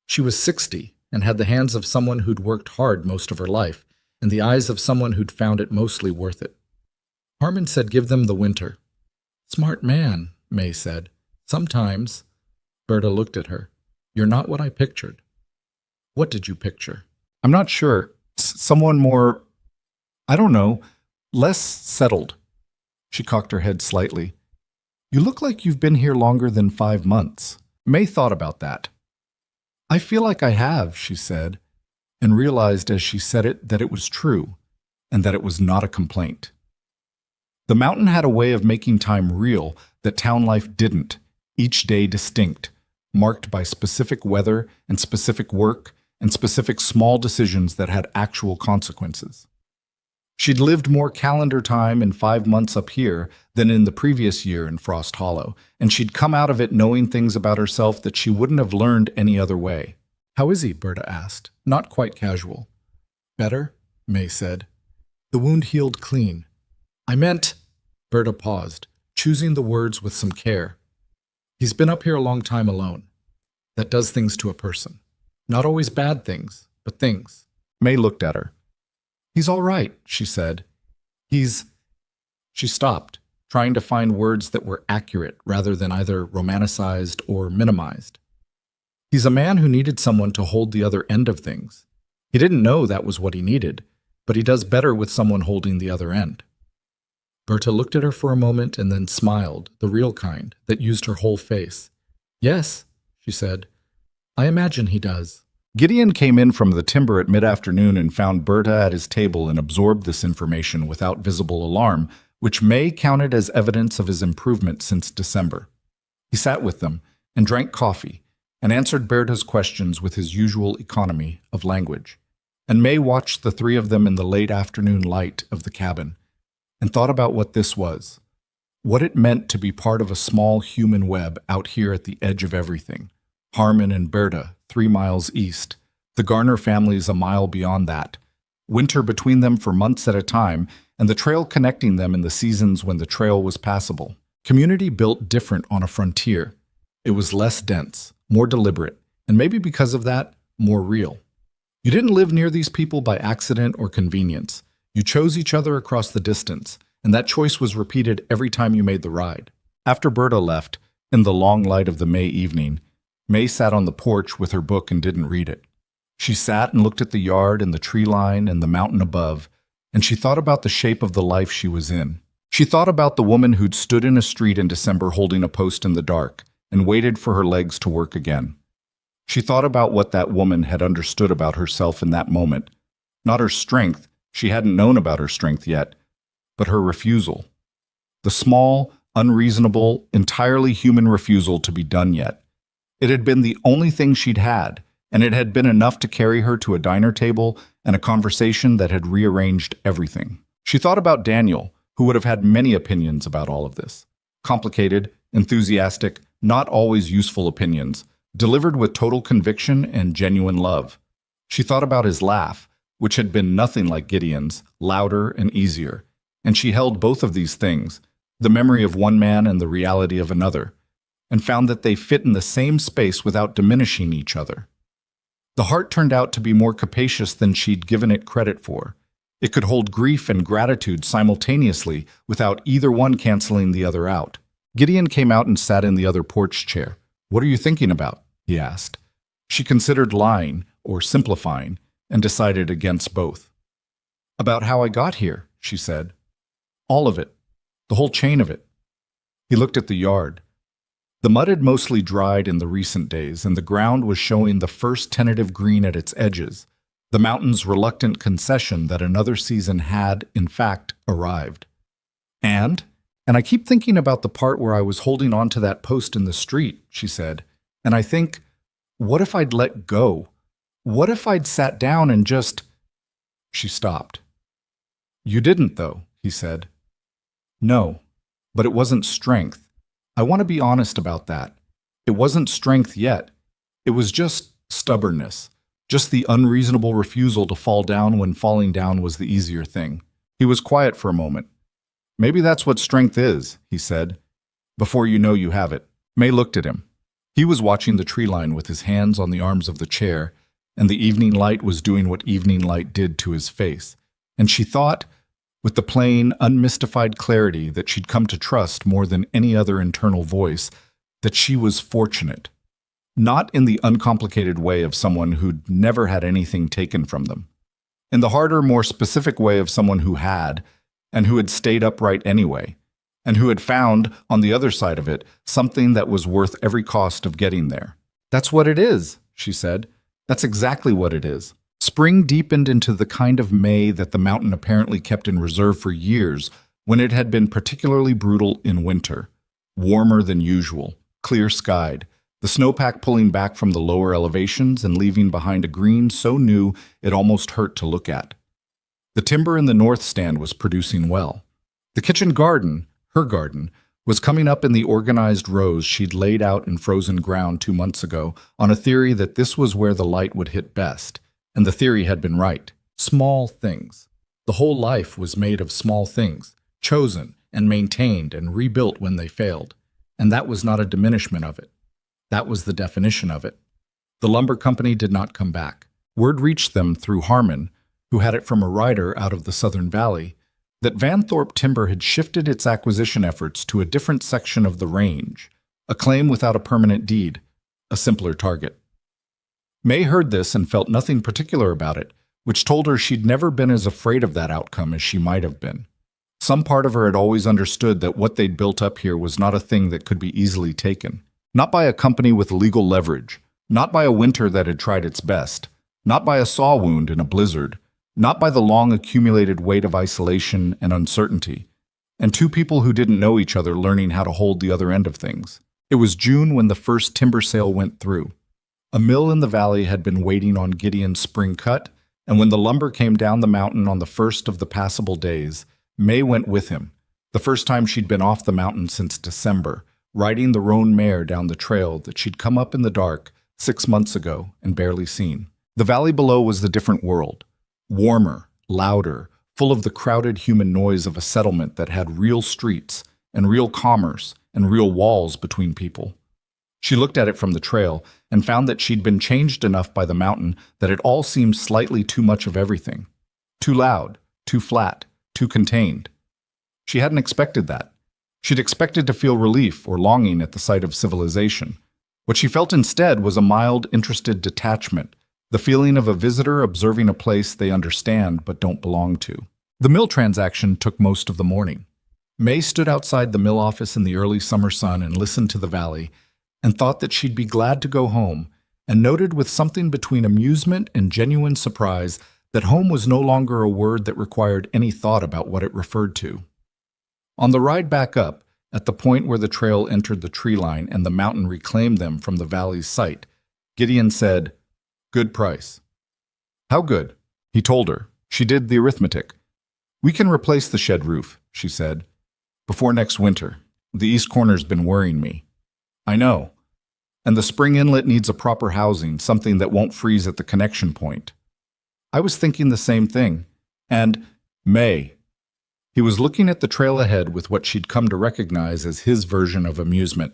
She was 60 and had the hands of someone who'd worked hard most of her life and the eyes of someone who'd found it mostly worth it. Harmon said give them the winter. "Smart man," May said. "Sometimes." Berta looked at her. "You're not what I pictured." "What did you picture?" "I'm not sure. Someone more, I don't know, less settled." She cocked her head slightly. "You look like you've been here longer than 5 months." May thought about that. "I feel like I have," she said, and realized as she said it that it was true, and that it was not a complaint. The mountain had a way of making time real that town life didn't, each day distinct, marked by specific weather and specific work and specific small decisions that had actual consequences. She'd lived more calendar time in 5 months up here than in the previous year in Frost Hollow, and she'd come out of it knowing things about herself that she wouldn't have learned any other way. "How is he?" Berta asked, not quite casual. "Better?" May said. "The wound healed clean." "I meant—" Berta paused, choosing the words with some care. "He's been up here a long time alone. That does things to a person. Not always bad things, but things." May looked at her. "He's all right," she said. "He's—" She stopped, trying to find words that were accurate rather than either romanticized or minimized. "He's a man who needed someone to hold the other end of things. He didn't know that was what he needed, but he does better with someone holding the other end." Berta looked at her for a moment and then smiled, the real kind, that used her whole face. "Yes," she said. "I imagine he does." Gideon came in from the timber at mid-afternoon and found Berta at his table and absorbed this information without visible alarm, which May counted as evidence of his improvement since December. He sat with them and drank coffee and answered Berta's questions with his usual economy of language. And May watched the three of them in the late afternoon light of the cabin and thought about what this was, what it meant to be part of a small human web out here at the edge of everything. Harmon and Berta, 3 miles east, the Garner families a mile beyond that, winter between them for months at a time, and the trail connecting them in the seasons when the trail was passable. Community built different on a frontier. It was less dense, more deliberate, and maybe because of that, more real. You didn't live near these people by accident or convenience. You chose each other across the distance, and that choice was repeated every time you made the ride. After Berta left, in the long light of the May evening, May sat on the porch with her book and didn't read it. She sat and looked at the yard and the tree line and the mountain above, and she thought about the shape of the life she was in. She thought about the woman who'd stood in a street in December holding a post in the dark and waited for her legs to work again. She thought about what that woman had understood about herself in that moment. Not her strength, she hadn't known about her strength yet, but her refusal. The small, unreasonable, entirely human refusal to be done yet. It had been the only thing she'd had, and it had been enough to carry her to a diner table and a conversation that had rearranged everything. She thought about Daniel, who would have had many opinions about all of this. Complicated, enthusiastic, not always useful opinions, delivered with total conviction and genuine love. She thought about his laugh, which had been nothing like Gideon's, louder and easier, and she held both of these things, the memory of one man and the reality of another, and found that they fit in the same space without diminishing each other. The heart turned out to be more capacious than she'd given it credit for. It could hold grief and gratitude simultaneously without either one canceling the other out. Gideon came out and sat in the other porch chair. "What are you thinking about?" he asked. She considered lying or simplifying and decided against both. "About how I got here," she said. "All of it. The whole chain of it." He looked at the yard. The mud had mostly dried in the recent days, and the ground was showing the first tentative green at its edges, the mountain's reluctant concession that another season had, in fact, arrived. And I keep thinking about the part where I was holding on to that post in the street," she said, "and I think, what if I'd let go? What if I'd sat down and just—" She stopped. "You didn't, though," he said. "No, but it wasn't strength. I want to be honest about that. It wasn't strength yet. It was just stubbornness, just the unreasonable refusal to fall down when falling down was the easier thing." He was quiet for a moment. "Maybe that's what strength is," he said. "Before you know you have it." May looked at him. He was watching the tree line with his hands on the arms of the chair, and the evening light was doing what evening light did to his face. And she thought, with the plain, unmystified clarity that she'd come to trust more than any other internal voice, that she was fortunate. Not in the uncomplicated way of someone who'd never had anything taken from them. In the harder, more specific way of someone who had, and who had stayed upright anyway, and who had found, on the other side of it, something that was worth every cost of getting there. "That's what it is," she said. "That's exactly what it is." Spring deepened into the kind of May that the mountain apparently kept in reserve for years when it had been particularly brutal in winter. Warmer than usual, clear-skied, the snowpack pulling back from the lower elevations and leaving behind a green so new it almost hurt to look at. The timber in the north stand was producing well. The kitchen garden, her garden, was coming up in the organized rows she'd laid out in frozen ground 2 months ago on a theory that this was where the light would hit best. And the theory had been right. Small things. The whole life was made of small things, chosen and maintained and rebuilt when they failed. And that was not a diminishment of it. That was the definition of it. The lumber company did not come back. Word reached them through Harmon, who had it from a rider out of the Southern Valley, that Van Thorpe Timber had shifted its acquisition efforts to a different section of the range, a claim without a permanent deed, a simpler target. May heard this and felt nothing particular about it, which told her she'd never been as afraid of that outcome as she might have been. Some part of her had always understood that what they'd built up here was not a thing that could be easily taken. Not by a company with legal leverage, not by a winter that had tried its best, not by a saw wound in a blizzard, not by the long accumulated weight of isolation and uncertainty, and two people who didn't know each other learning how to hold the other end of things. It was June when the first timber sale went through. A mill in the valley had been waiting on Gideon's spring cut, and when the lumber came down the mountain on the first of the passable days, May went with him, the first time she'd been off the mountain since December, riding the roan mare down the trail that she'd come up in the dark 6 months ago and barely seen. The valley below was the different world, warmer, louder, full of the crowded human noise of a settlement that had real streets and real commerce and real walls between people. She looked at it from the trail and found that she'd been changed enough by the mountain that it all seemed slightly too much of everything. Too loud, too flat, too contained. She hadn't expected that. She'd expected to feel relief or longing at the sight of civilization. What she felt instead was a mild, interested detachment, the feeling of a visitor observing a place they understand but don't belong to. The mill transaction took most of the morning. May stood outside the mill office in the early summer sun and listened to the valley, and thought that she'd be glad to go home, and noted with something between amusement and genuine surprise that home was no longer a word that required any thought about what it referred to. On the ride back up, at the point where the trail entered the tree line and the mountain reclaimed them from the valley's sight, Gideon said, "Good price." "How good?" He told her. She did the arithmetic. "We can replace the shed roof," she said, "before next winter. The east corner's been worrying me." "I know. And the spring inlet needs a proper housing, something that won't freeze at the connection point." "I was thinking the same thing. And, May." He was looking at the trail ahead with what she'd come to recognize as his version of amusement.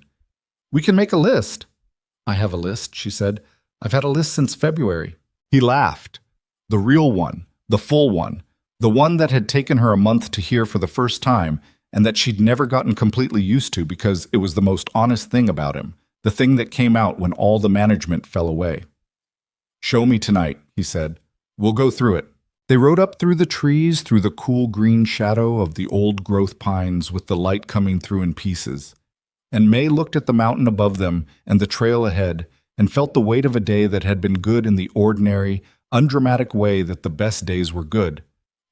"We can make a list." "I have a list," she said. "I've had a list since February." He laughed. The real one, the full one, The one that had taken her a month to hear for the first time, and that she'd never gotten completely used to because it was the most honest thing about him, the thing that came out when all the management fell away. "Show me tonight," he said. "We'll go through it." They rode up through the trees, through the cool green shadow of the old-growth pines with the light coming through in pieces. And May looked at the mountain above them and the trail ahead and felt the weight of a day that had been good in the ordinary, undramatic way that the best days were good.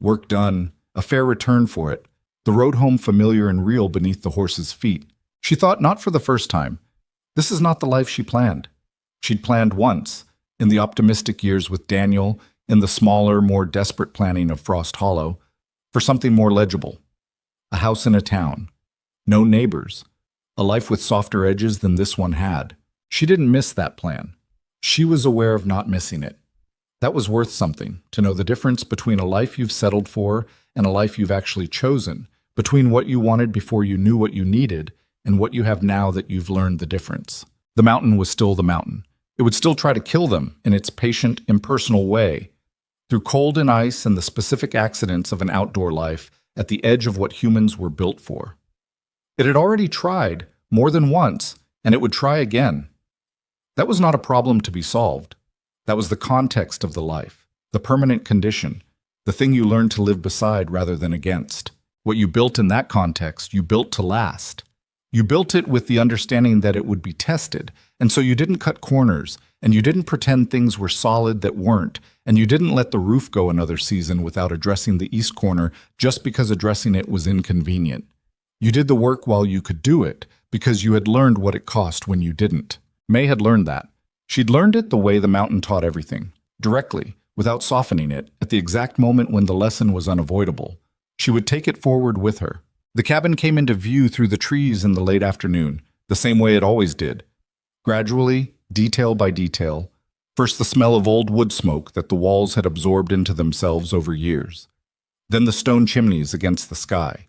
Work done, a fair return for it, the road home familiar and real beneath the horse's feet. She thought not for the first time. This is not the life she planned. She'd planned once, in the optimistic years with Daniel, in the smaller, more desperate planning of Frost Hollow, for something more legible. A house in a town. No neighbors. A life with softer edges than this one had. She didn't miss that plan. She was aware of not missing it. That was worth something, to know the difference between a life you've settled for and a life you've actually chosen, between what you wanted before you knew what you needed and what you have now that you've learned the difference. The mountain was still the mountain. It would still try to kill them in its patient, impersonal way, through cold and ice and the specific accidents of an outdoor life at the edge of what humans were built for. It had already tried, more than once, and it would try again. That was not a problem to be solved. That was the context of the life, the permanent condition, the thing you learned to live beside rather than against. What you built in that context, you built to last. You built it with the understanding that it would be tested, and so you didn't cut corners, and you didn't pretend things were solid that weren't, and you didn't let the roof go another season without addressing the east corner just because addressing it was inconvenient. You did the work while you could do it, because you had learned what it cost when you didn't. May had learned that. She'd learned it the way the mountain taught everything, directly, without softening it, at the exact moment when the lesson was unavoidable. She would take it forward with her. The cabin came into view through the trees in the late afternoon, the same way it always did. Gradually, detail by detail, first the smell of old wood smoke that the walls had absorbed into themselves over years. Then the stone chimneys against the sky.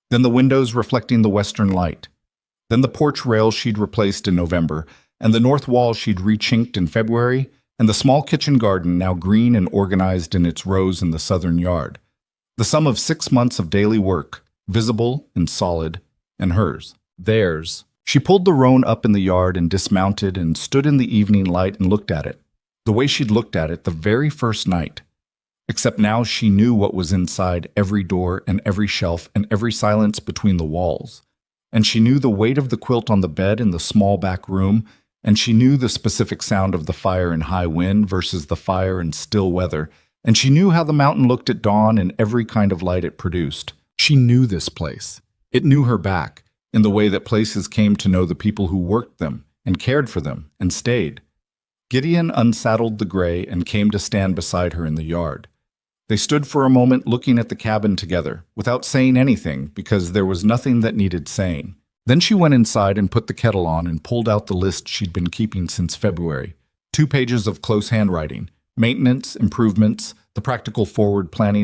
Then the windows reflecting the western light. Then the porch rail she'd replaced in November, and the north wall she'd rechinked in February, and the small kitchen garden now green and organized in its rows in the southern yard. The sum of 6 months of daily work, visible and solid, and hers, theirs. She pulled the roan up in the yard and dismounted and stood in the evening light and looked at it, the way she'd looked at it the very first night. Except now she knew what was inside every door and every shelf and every silence between the walls. And she knew the weight of the quilt on the bed in the small back room, and she knew the specific sound of the fire in high wind versus the fire in still weather, and she knew how the mountain looked at dawn in every kind of light it produced. She knew this place. It knew her back, in the way that places came to know the people who worked them, and cared for them, and stayed. Gideon unsaddled the gray and came to stand beside her in the yard. They stood for a moment looking at the cabin together, without saying anything, because there was nothing that needed saying. Then she went inside and put the kettle on and pulled out the list she'd been keeping since February. 2 pages of close handwriting, maintenance, improvements, the practical forward planning of